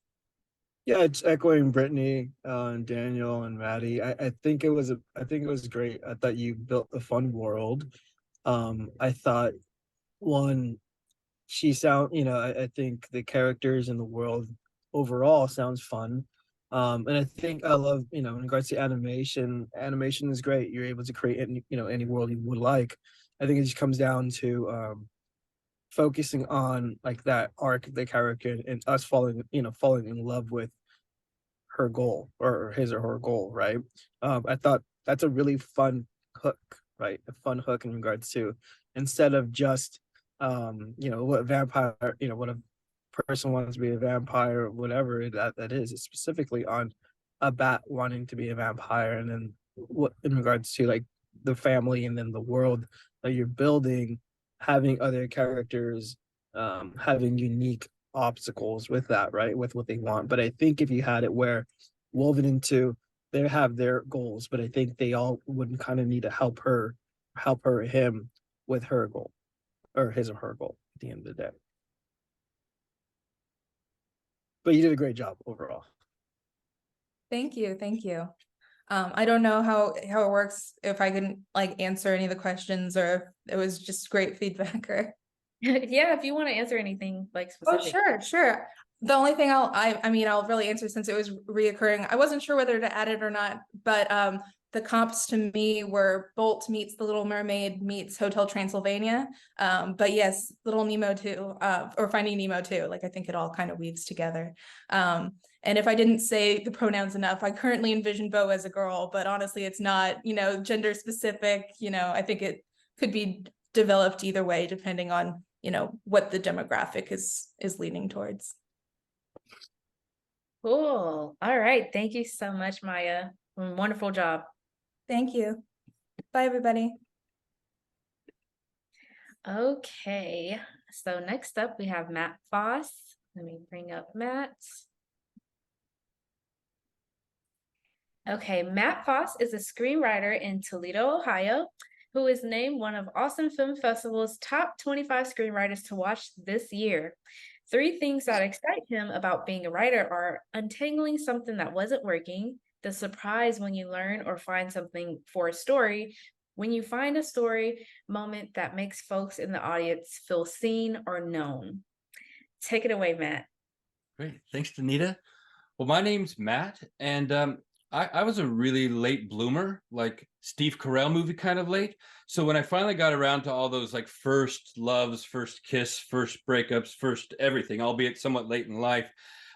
Yeah, it's echoing Brittany, and Daniel and Maddy. I think it was great. I thought you built a fun world. I thought one, I think the characters in the world overall sounds fun. And I think I love, in regards to animation is great. You're able to create any world you would like. I think it just comes down to focusing on like that arc of the character and us falling in love with her goal or his or her goal, right? I thought that's a really fun hook, right? A fun hook in regards to, instead of just what a vampire, what a person wants to be a vampire, whatever that is. It's specifically on a bat wanting to be a vampire, and then what in regards to like the family and then the world that you're building, having other characters, having unique obstacles with that, right? With what they want. But I think if you had it where woven into, they have their goals, but I think they all would kind of need to help her or him with her goal, or his or her goal at the end of the day. But you did a great job overall. Thank you. I don't know how it works, if I can like answer any of the questions, or if it was just great feedback, or Yeah, if you want to answer anything like specific. Oh, sure. The only thing I'll really answer, since it was reoccurring. I wasn't sure whether to add it or not, but the comps to me were Bolt meets The Little Mermaid meets Hotel Transylvania. But yes, Little Nemo too, or Finding Nemo too. Like I think it all kind of weaves together. And if I didn't say the pronouns enough, I currently envision Bo as a girl, but honestly, it's not, gender specific. I think it could be developed either way, depending on what the demographic is leaning towards. Cool. All right. Thank you so much, Maya. Wonderful job. Thank you. Bye, everybody. Okay. So next up, we have Matt Foss. Let me bring up Matt. Okay, Matt Foss is a screenwriter in Toledo, Ohio, who is named one of Austin Film Festival's top 25 screenwriters to watch this year. 3 things that excite him about being a writer are untangling something that wasn't working, the surprise when you learn or find something for a story, when you find a story moment that makes folks in the audience feel seen or known. Take it away, Matt. Great. Thanks, Danita. Well, my name's Matt, and I was a really late bloomer, like Steve Carell movie kind of late. So when I finally got around to all those like first loves, first kiss, first breakups, first everything, albeit somewhat late in life,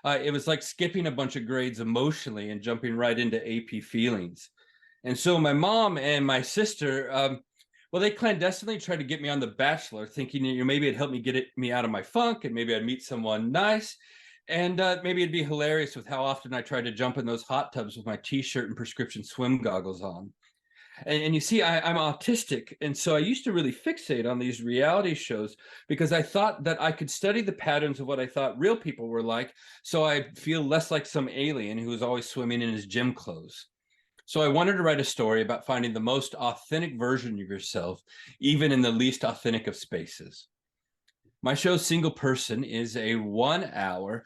it was like skipping a bunch of grades emotionally and jumping right into AP feelings. And so my mom and my sister, well, they clandestinely tried to get me on The Bachelor, thinking maybe it'd help me out of my funk, and maybe I'd meet someone nice. And maybe it'd be hilarious with how often I tried to jump in those hot tubs with my t-shirt and prescription swim goggles on. And you see, I'm autistic. And so I used to really fixate on these reality shows because I thought that I could study the patterns of what I thought real people were like, so I feel less like some alien who was always swimming in his gym clothes. So I wanted to write a story about finding the most authentic version of yourself, even in the least authentic of spaces. My show, Single Person, is a 1-hour,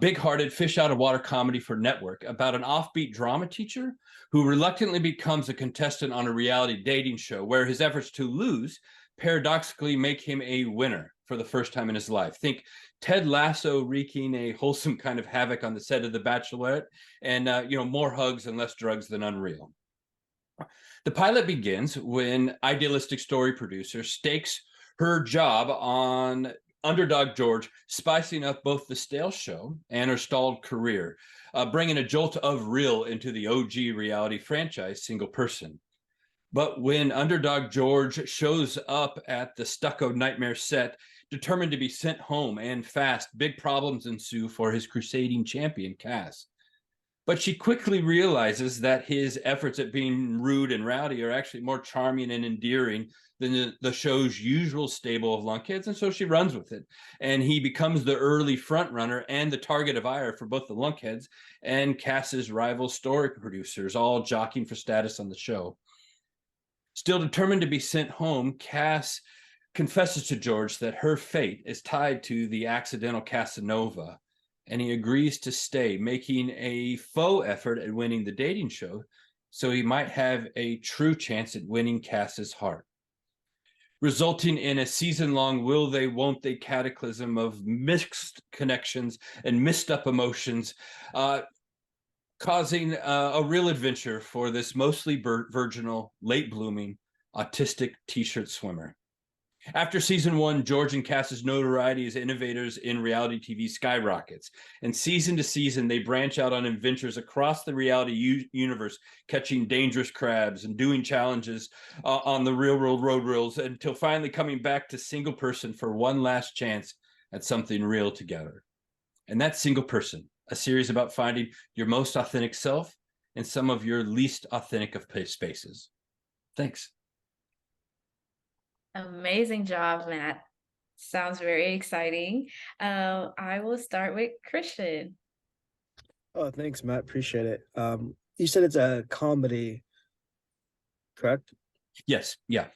big-hearted, fish-out-of-water comedy for network about an offbeat drama teacher who reluctantly becomes a contestant on a reality dating show where his efforts to lose paradoxically make him a winner for the first time in his life. Think Ted Lasso wreaking a wholesome kind of havoc on the set of The Bachelorette, and more hugs and less drugs than Unreal. The pilot begins when idealistic story producer stakes her job on underdog George, spicing up both the stale show and her stalled career, bringing a jolt of real into the OG reality franchise, Single Person. But when underdog George shows up at the stucco nightmare set, determined to be sent home and fast, big problems ensue for his crusading champion, Cass. But she quickly realizes that his efforts at being rude and rowdy are actually more charming and endearing than the show's usual stable of lunkheads, and so she runs with it. And he becomes the early front runner and the target of ire for both the lunkheads and Cass's rival story producers, all jockeying for status on the show. Still determined to be sent home, Cass confesses to George that her fate is tied to the accidental Casanova, and he agrees to stay, making a faux effort at winning the dating show so he might have a true chance at winning Cass's heart, resulting in a season-long will they, won't they cataclysm of mixed connections and messed up emotions, causing a real adventure for this mostly virginal, late-blooming, autistic t-shirt swimmer. After season 1, George and Cass's notoriety as innovators in reality TV skyrockets. And season to season, they branch out on adventures across the reality universe, catching dangerous crabs and doing challenges on the real world road reels, until finally coming back to Single Person for one last chance at something real together. And that's Single Person, a series about finding your most authentic self in some of your least authentic of spaces. Thanks. Amazing job, Matt. Sounds very exciting. I will start with Christian. Oh, thanks, Matt. Appreciate it. You said it's a comedy, correct? Yes. Yeah.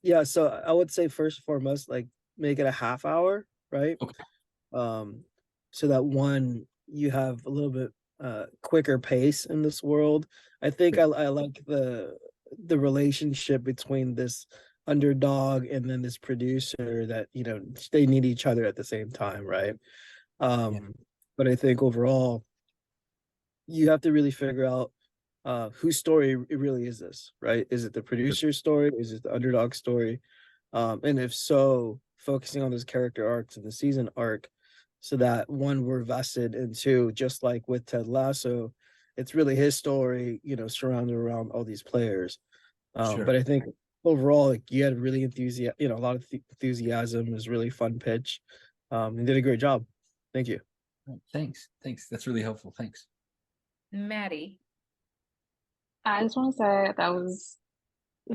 Yeah. So I would say first and foremost, like make it a half hour, right? Okay. So that one, you have a little bit quicker pace in this world. I think I like the relationship between this underdog and then this producer, that they need each other at the same time, right? But I think overall you have to really figure out whose story it really is this, right? Is it the producer's story? Is it the underdog story? And if so, focusing on those character arcs and the season arc, so that one, we're vested into, just like with Ted Lasso, it's really his story, surrounded around all these players. Sure. But I think overall, like, you had really a lot of enthusiasm. It was a really fun pitch. You did a great job. Thank you. Thanks. That's really helpful. Thanks. Maddy. I just want to say that was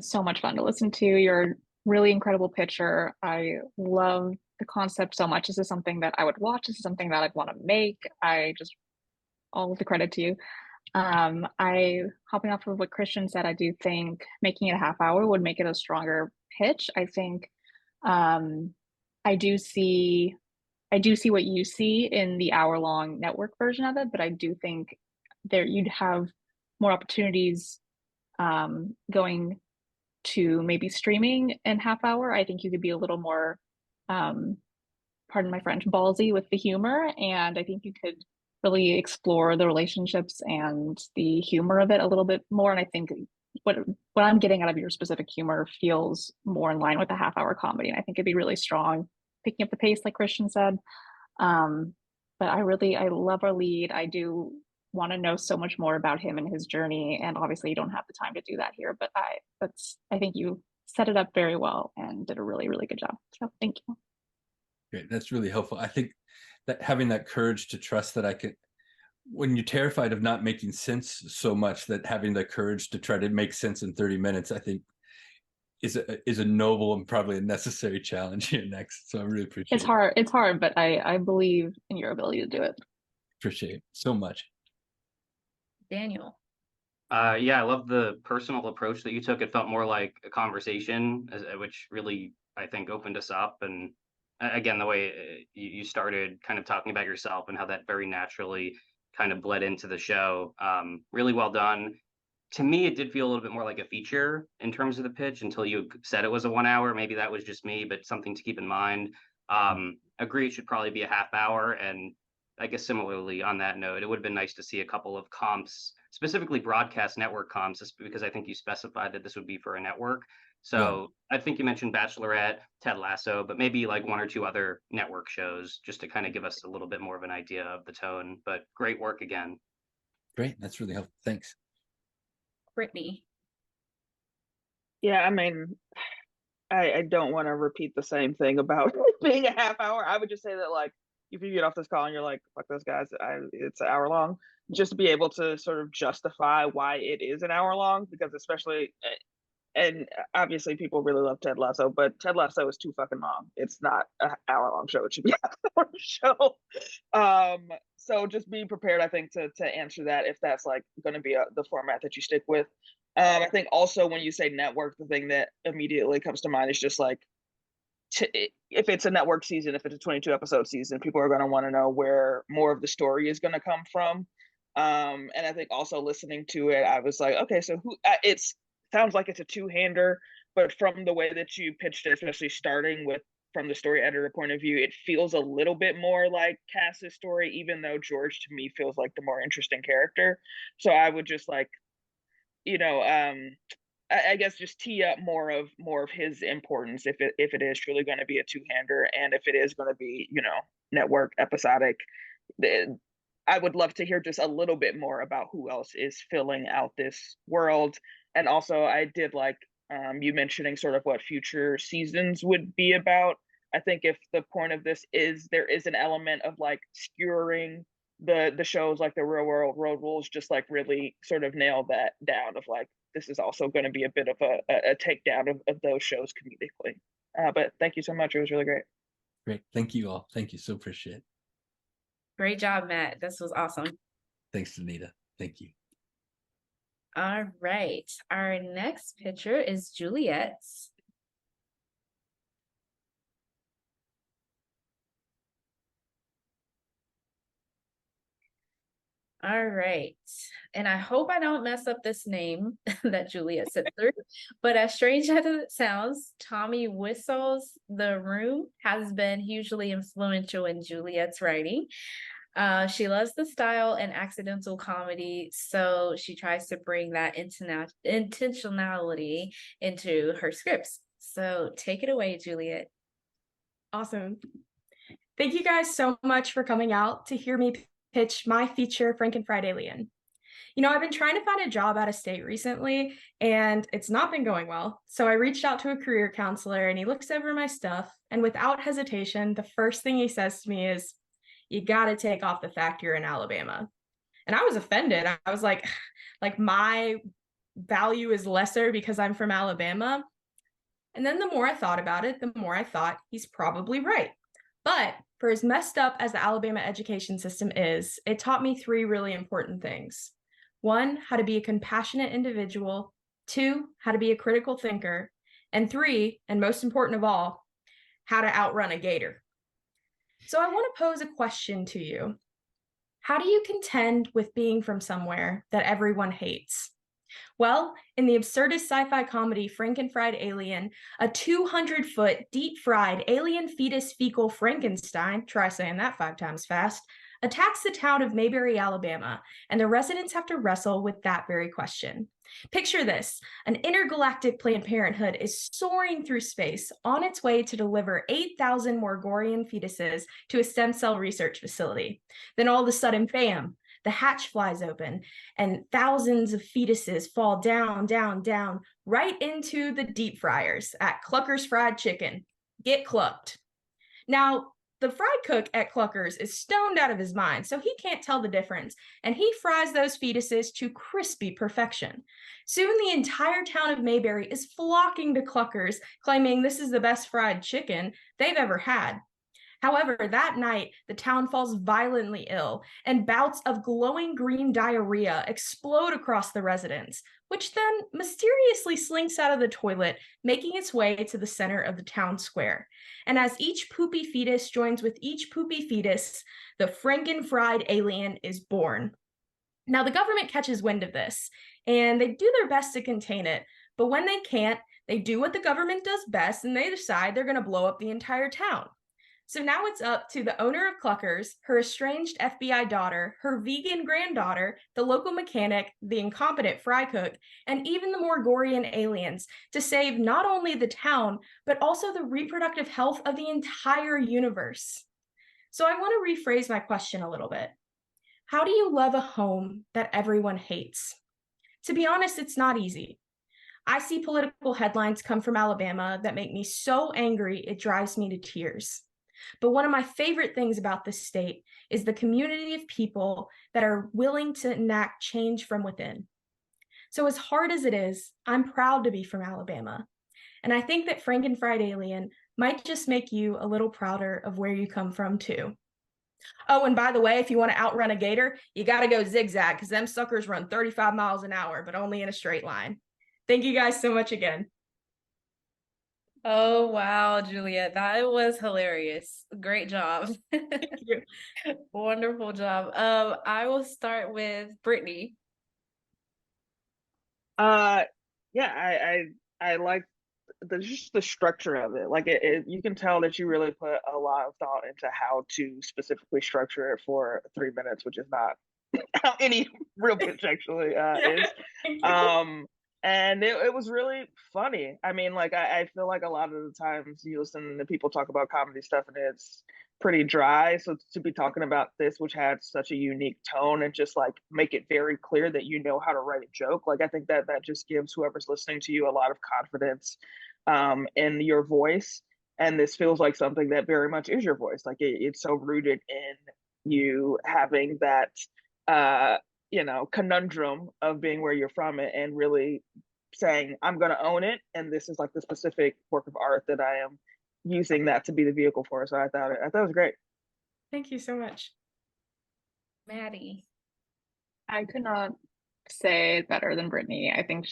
so much fun to listen to. You're a really incredible pitcher. I love the concept so much. This is something that I would watch. This is something that I'd want to make. All of the credit to you. Hopping off of what Christian said, I do think making it a half hour would make it a stronger pitch. I think I do see what you see in the hour-long network version of it, but I do think you'd have more opportunities going to maybe streaming in half hour. I think you could be a little more, pardon my French, ballsy with the humor, and I think you could really explore the relationships and the humor of it a little bit more. And I think what I'm getting out of your specific humor feels more in line with a half-hour comedy, and I think it'd be really strong, picking up the pace, like Christian said. But I love our lead. I do want to know so much more about him and his journey, and obviously you don't have the time to do that here, but I think you set it up very well and did a really, really good job. So thank you. Great. That's really helpful. I think that having that courage to trust that I can, when you're terrified of not making sense so much, that having the courage to try to make sense in 30 minutes, I think is a noble and probably a necessary challenge here next. So I really appreciate it. It's hard, but I believe in your ability to do it. Appreciate it so much. Daniel. Yeah, I love the personal approach that you took. It felt more like a conversation, which really, I think, opened us up. And again, the way you started kind of talking about yourself and how that very naturally kind of bled into the show. Really well done. To me, it did feel a little bit more like a feature in terms of the pitch until you said it was a 1 hour. Maybe that was just me, but something to keep in mind. Agree, it should probably be a half hour. And I guess similarly on that note, it would have been nice to see a couple of comps, specifically broadcast network comps, because I think you specified that this would be for a network. So I think you mentioned Bachelorette, Ted Lasso, but maybe like one or two other network shows just to kind of give us a little bit more of an idea of the tone. But great work again. Great. That's really helpful. Thanks. Brittany. Yeah, I mean, I don't want to repeat the same thing about being a half hour. I would just say that, like, if you get off this call and you're like, fuck those guys, it's an hour long, just to be able to sort of justify why it is an hour long, because especially, and obviously people really love Ted Lasso, but Ted Lasso is too fucking long. It's not an hour long show. It should be an hour show. So just be prepared, I think, to answer that if that's like going to be the format that you stick with. I think also when you say network, the thing that immediately comes to mind is just like, if it's a network season, if it's a 22 episode season, people are going to want to know where more of the story is going to come from. And I think also listening to it, I was like, okay, so it's sounds like it's a two-hander, but from the way that you pitched it, especially starting with from the story editor point of view, it feels a little bit more like Cass's story, even though George to me feels like the more interesting character. So I would just like, you know, I guess just tee up more of his importance if it is truly going to be a two-hander, and if it is going to be, you know, network episodic. I would love to hear just a little bit more about who else is filling out this world. And also I did like you mentioning sort of what future seasons would be about. I think if the point of this is there is an element of like skewering the shows like the Real World Road Rules, just like really sort of nail that down of like, this is also going to be a bit of a takedown of those shows comedically. But thank you so much. It was really great. Great. Thank you all. Thank you. So appreciate it. Great job, Matt. This was awesome. Thanks, Anita. Thank you. All right. Our next picture is Juliet's. All right. And I hope I don't mess up this name that Juliet said through. But as strange as it sounds, Tommy Wiseau's The Room has been hugely influential in Juliet's writing. She loves the style and accidental comedy, so she tries to bring that intentionality into her scripts. So take it away, Juliet. Awesome. Thank you guys so much for coming out to hear me pitch my feature, Frankenfried Alien. You know, I've been trying to find a job out of state recently, and it's not been going well. So I reached out to a career counselor, and he looks over my stuff, and without hesitation, the first thing he says to me is, "You got to take off the fact you're in Alabama." And I was offended. I was like my value is lesser because I'm from Alabama. And then the more I thought about it, the more I thought he's probably right. But for as messed up as the Alabama education system is, it taught me three really important things. 1, how to be a compassionate individual. 2, how to be a critical thinker. And 3, and most important of all, how to outrun a gator. So I want to pose a question to you. How do you contend with being from somewhere that everyone hates? Well, in the absurdist sci-fi comedy Frankenfried Alien, a 200-foot deep-fried alien fetus fecal Frankenstein, try saying that 5 times fast, attacks the town of Mayberry, Alabama, and the residents have to wrestle with that very question. Picture this: an intergalactic Planned Parenthood is soaring through space on its way to deliver 8,000 Morgorian fetuses to a stem cell research facility. Then all of a sudden, bam, the hatch flies open and thousands of fetuses fall down, down, down, right into the deep fryers at Clucker's Fried Chicken. Get clucked. Now, the fried cook at Clucker's is stoned out of his mind, so he can't tell the difference, and he fries those fetuses to crispy perfection. Soon the entire town of Mayberry is flocking to Clucker's, claiming this is the best fried chicken they've ever had. However, that night, the town falls violently ill, and bouts of glowing green diarrhea explode across the residents, which then mysteriously slinks out of the toilet, making its way to the center of the town square. And as each poopy fetus joins with each poopy fetus, the Frankenfried Alien is born. Now, the government catches wind of this, and they do their best to contain it, but when they can't, they do what the government does best, and they decide they're going to blow up the entire town. So now it's up to the owner of Cluckers, her estranged FBI daughter, her vegan granddaughter, the local mechanic, the incompetent fry cook, and even the Morgorian aliens to save not only the town, but also the reproductive health of the entire universe. So I want to rephrase my question a little bit. How do you love a home that everyone hates? To be honest, it's not easy. I see political headlines come from Alabama that make me so angry it drives me to tears. But one of my favorite things about this state is the community of people that are willing to enact change from within. So as hard as it is, I'm proud to be from Alabama. And I think that Frankenfried Alien might just make you a little prouder of where you come from too. Oh, and by the way, if you want to outrun a gator, you got to go zigzag because them suckers run 35 miles an hour, but only in a straight line. Thank you guys so much again. Oh, wow, Juliet, that was hilarious. Great job. Thank you. Wonderful job. I will start with Brittany. Yeah, I like just the structure of it. Like you can tell that you really put a lot of thought into how to specifically structure it for 3 minutes, which is not how any real pitch actually is. And it was really funny. I mean, like I feel like a lot of the times you listen to people talk about comedy stuff and it's pretty dry. So to be talking about this, which had such a unique tone and just like make it very clear that you know how to write a joke, like I think that just gives whoever's listening to you a lot of confidence in your voice. And this feels like something that very much is your voice. Like it's so rooted in you having that conundrum of being where you're from and really saying, I'm going to own it. And this is like the specific work of art that I am using that to be the vehicle for. So I thought it was great. Thank you so much. Maddy. I could not say it better than Brittany. I think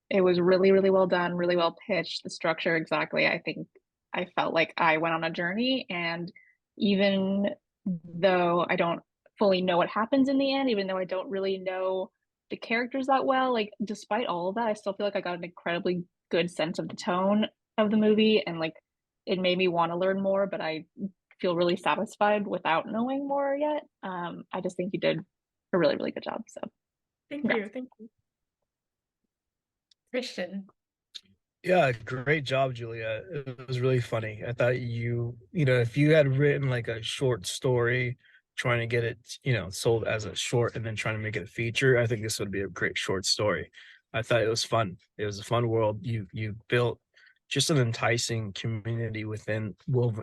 it was really, really well done, really well pitched, the structure exactly. I think I felt like I went on a journey, and even though I don't fully know what happens in the end, even though I don't really know the characters that well, like despite all of that, I still feel like I got an incredibly good sense of the tone of the movie, and like it made me want to learn more, but I feel really satisfied without knowing more yet. I just think you did a really, really good job. So thank you. Christian. Yeah, great job, Julia. It was really funny. I thought if you had written like a short story, trying to get it, sold as a short and then trying to make it a feature, I think this would be a great short story. I thought it was fun. It was a fun world. You built just an enticing community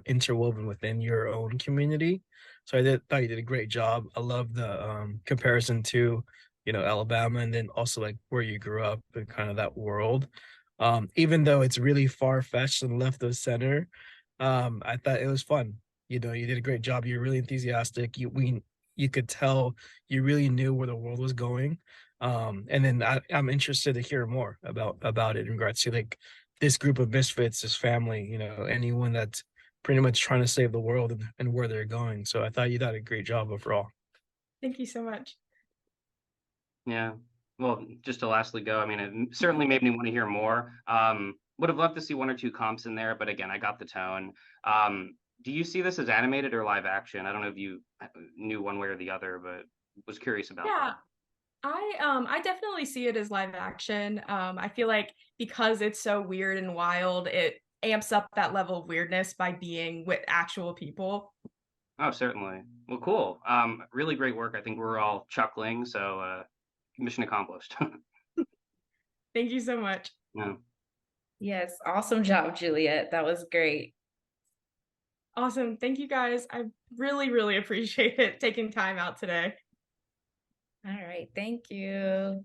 interwoven within your own community. So thought you did a great job. I love the comparison to, Alabama, and then also like where you grew up and kind of that world. Even though it's really far-fetched and left of center, I thought it was fun. You did a great job. You're really enthusiastic. You could tell you really knew where the world was going. And then I'm interested to hear more about it in regards to like this group of misfits, this family, anyone that's pretty much trying to save the world and where they're going. So I thought you did a great job overall. Thank you so much. Yeah. Well, just to lastly go, I mean, it certainly made me want to hear more. Would have loved to see 1 or 2 comps in there, but again, I got the tone. Do you see this as animated or live action? I don't know if you knew one way or the other, but was curious about that. I definitely see it as live action. I feel like because it's so weird and wild, it amps up that level of weirdness by being with actual people. Oh, certainly. Well, cool. Really great work. I think we're all chuckling, so mission accomplished. Thank you so much. Yeah. Yes, awesome job, Juliet. That was great. Awesome. Thank you guys. I really, really appreciate it taking time out today. All right, thank you.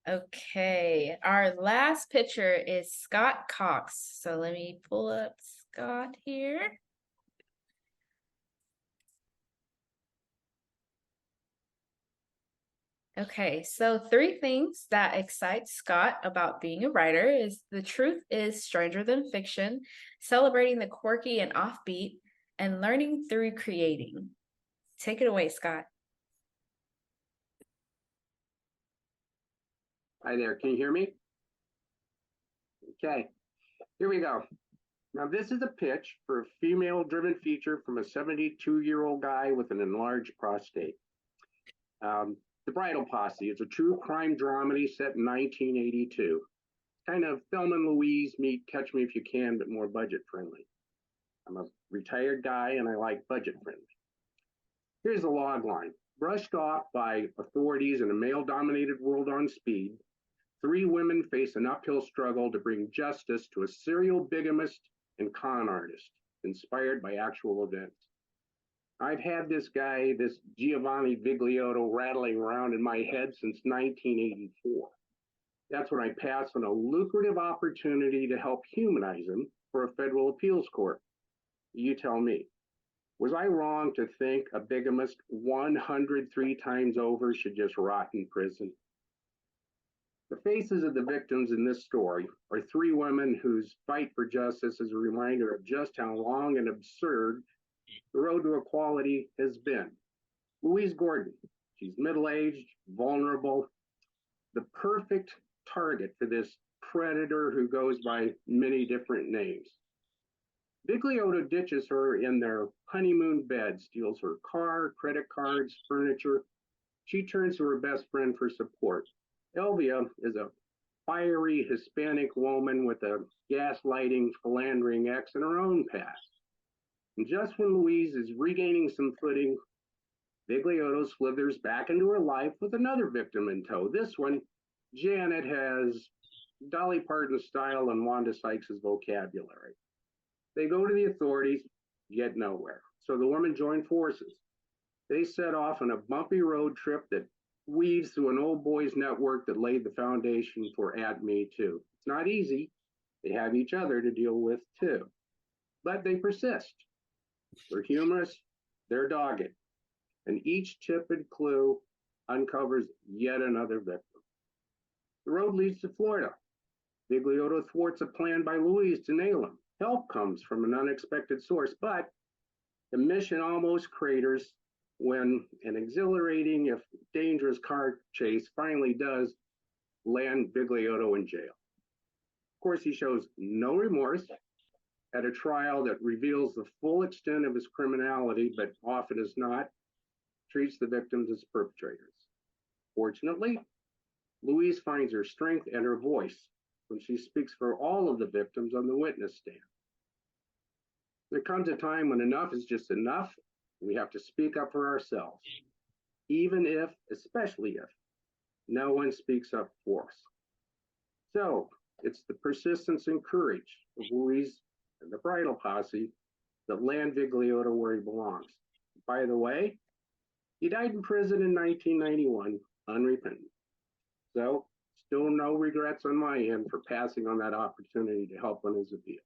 Okay, our last pitcher is Scott Cox. So let me pull up Scott here. Okay, so 3 things that excite Scott about being a writer is the truth is stranger than fiction, celebrating the quirky and offbeat, and learning through creating. Take it away, Scott. Hi there, can you hear me? Okay, here we go. Now, this is a pitch for a female-driven feature from a 72-year-old guy with an enlarged prostate. The Bridal Posse is a true crime dramedy set in 1982. Kind of Thelma and Louise meet Catch Me If You Can, but more budget-friendly. I'm a retired guy, and I like budget-friendly. Here's the log line. Brushed off by authorities in a male-dominated world on speed, 3 women face an uphill struggle to bring justice to a serial bigamist and con artist, inspired by actual events. I've had this guy, this Giovanni Vigliotto, rattling around in my head since 1984. That's when I passed on a lucrative opportunity to help humanize him for a federal appeals court. You tell me, was I wrong to think a bigamist 103 times over should just rot in prison? The faces of the victims in this story are 3 women whose fight for justice is a reminder of just how long and absurd the road to equality has been. Louise Gordon, she's middle-aged, vulnerable, the perfect target for this predator who goes by many different names. Vigliotto ditches her in their honeymoon bed, steals her car, credit cards, furniture. She turns to her best friend for support. Elvia is a fiery Hispanic woman with a gaslighting, philandering ex in her own past. And just when Louise is regaining some footing, Vigliotto slithers back into her life with another victim in tow. This one, Janet, has Dolly Parton style and Wanda Sykes' vocabulary. They go to the authorities, get nowhere. So the women join forces. They set off on a bumpy road trip that weaves through an old boys network that laid the foundation for @Me Too. It's not easy. They have each other to deal with too. But they persist. They're humorous, they're dogged. And each tip and clue uncovers yet another victim. The road leads to Florida. Vigliotto thwarts a plan by Louise to nail him. Help comes from an unexpected source, but the mission almost craters when an exhilarating, if dangerous car chase finally does land Vigliotto in jail. Of course, he shows no remorse at a trial that reveals the full extent of his criminality, but often is not, treats the victims as perpetrators. Fortunately, Louise finds her strength and her voice when she speaks for all of the victims on the witness stand. There comes a time when enough is just enough. We have to speak up for ourselves, even if, especially if, no one speaks up for us. So it's the persistence and courage of Louise and the Bridal Posse that land Vigliotto where he belongs. By the way, he died in prison in 1991, unrepentant. So still no regrets on my end for passing on that opportunity to help on his appeal.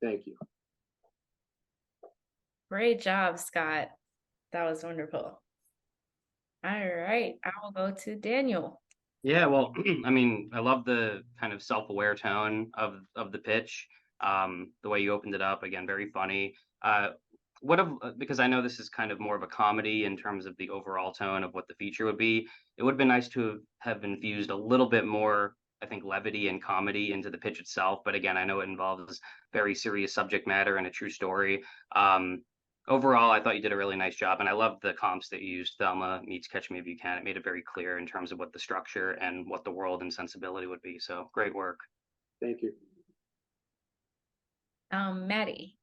Thank you. Great job, Scott. That was wonderful. All right, I will go to Daniel. Yeah, well, I mean, I love the kind of self-aware tone of the pitch. The way you opened it up, again, very funny. Because I know this is kind of more of a comedy in terms of the overall tone of what the feature would be, it would have been nice to have infused a little bit more, I think, levity and comedy into the pitch itself. But again, I know it involves very serious subject matter and a true story. Overall, I thought you did a really nice job, and I love the comps that you used. Thelma meets Catch Me If You Can. It made it very clear in terms of what the structure and what the world and sensibility would be. So great work. Thank you. Maddy.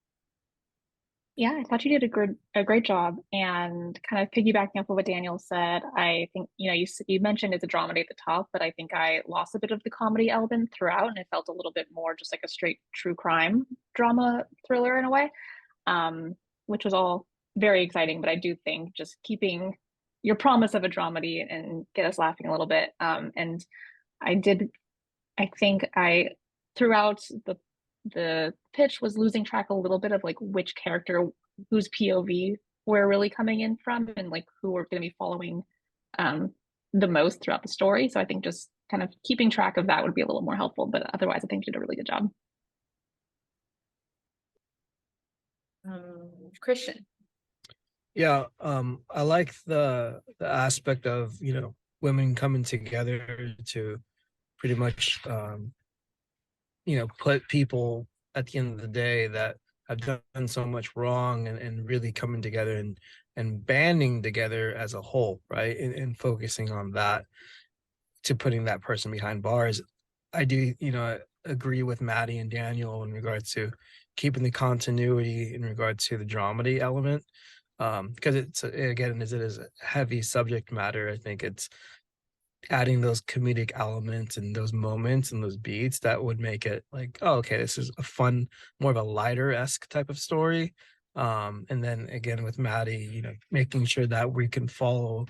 Yeah, I thought you did a great job. And kind of piggybacking off of what Daniel said, I think, you mentioned it's a dramedy at the top, but I think I lost a bit of the comedy element throughout, and it felt a little bit more just like a straight true crime drama thriller in a way, which was all very exciting. But I do think just keeping your promise of a dramedy and get us laughing a little bit. And I think throughout the pitch was losing track a little bit of like which character, whose POV we're really coming in from, and like who we're going to be following the most throughout the story. So I think just kind of keeping track of that would be a little more helpful, but otherwise I think you did a really good job. Christian. Yeah, I like the aspect of, women coming together to pretty much, put people at the end of the day that have done so much wrong, and really coming together and banding together as a whole, right? And focusing on that, to putting that person behind bars. I do, agree with Maddy and Daniel in regards to keeping the continuity in regards to the dramedy element. Because it's, again, as it is a heavy subject matter, I think it's adding those comedic elements and those moments and those beats that would make it like, oh, okay, this is a fun, more of a lighter-esque type of story. And then again with Maddy, making sure that we can follow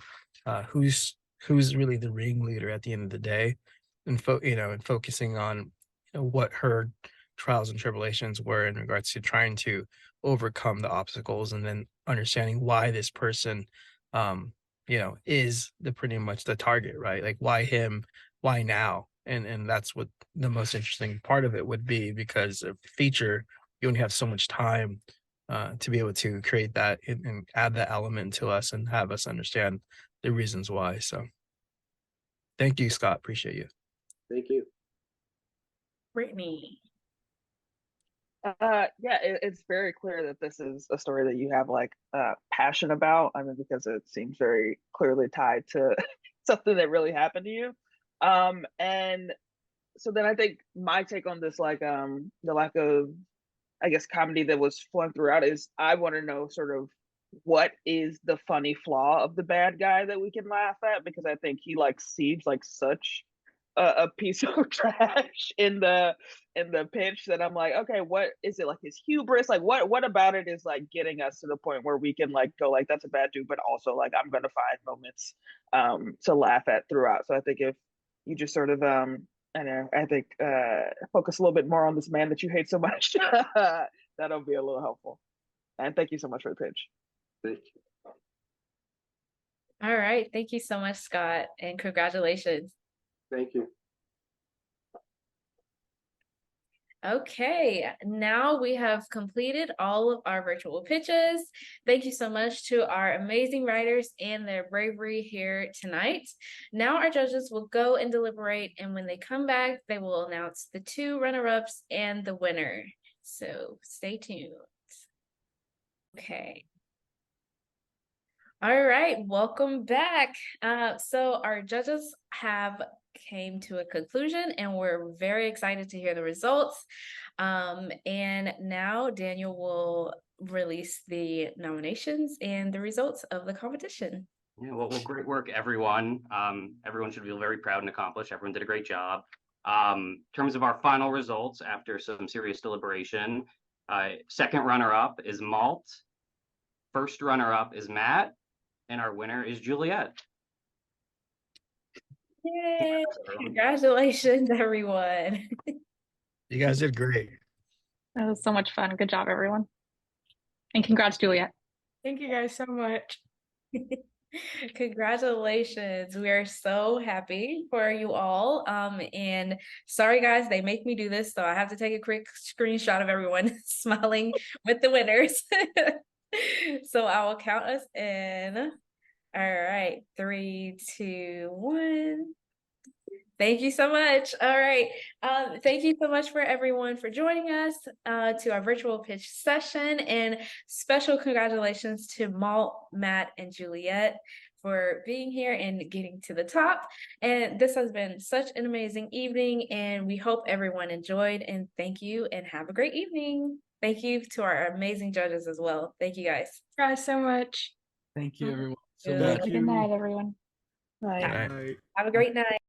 who's really the ringleader at the end of the day, and focusing on what her trials and tribulations were in regards to trying to overcome the obstacles, and then understanding why this person is pretty much the target, right? Like, why him, why now? And that's what the most interesting part of it would be, because a feature, you only have so much time to be able to create that and add that element to us and have us understand the reasons why. So thank you, Scott. Appreciate you. Thank you. Brittani. It's very clear that this is a story that you have like passion about. I mean, because it seems very clearly tied to something that really happened to you. And so then I think my take on this, like the lack of, I guess, comedy that was flowing throughout, is I want to know sort of what is the funny flaw of the bad guy that we can laugh at, because I think he like seems like such a piece of trash in the pitch that I'm like, okay, what is it, like his hubris? Like what about it is like getting us to the point where we can like go like, that's a bad dude, but also like I'm gonna find moments to laugh at throughout. So I think if you just sort of focus a little bit more on this man that you hate so much, that'll be a little helpful. And thank you so much for the pitch. Thank you. All right. Thank you so much, Scott, and congratulations. Thank you. Okay, now we have completed all of our virtual pitches. Thank you so much to our amazing writers and their bravery here tonight. Now our judges will go and deliberate, and when they come back, they will announce the 2 runner-ups and the winner. So stay tuned. Okay. All right, welcome back. So our judges have came to a conclusion, and we're very excited to hear the results. And now Daniel will release the nominations and the results of the competition. Yeah, well, great work, everyone. Everyone should feel very proud and accomplished. Everyone did a great job. In terms of our final results, after some serious deliberation, second runner-up is Malt, first runner-up is Matt, and our winner is Juliet. Yay! Congratulations, everyone. You guys did great. That was so much fun. Good job, everyone. And congrats, Juliet. Thank you guys so much. Congratulations. We are so happy for you all. And sorry guys, they make me do this, so I have to take a quick screenshot of everyone smiling with the winners. So I will count us in. All right, 3, 2, 1. Thank you so much. All right. Thank you so much for everyone for joining us to our virtual pitch session, and special congratulations to Malt, Matt, and Juliet for being here and getting to the top. And this has been such an amazing evening, and we hope everyone enjoyed, and thank you and have a great evening. Thank you to our amazing judges as well. Thank you guys. Guys, so much. Thank you, everyone. Good. So much. Good night, everyone. Bye. Night. Have a great night.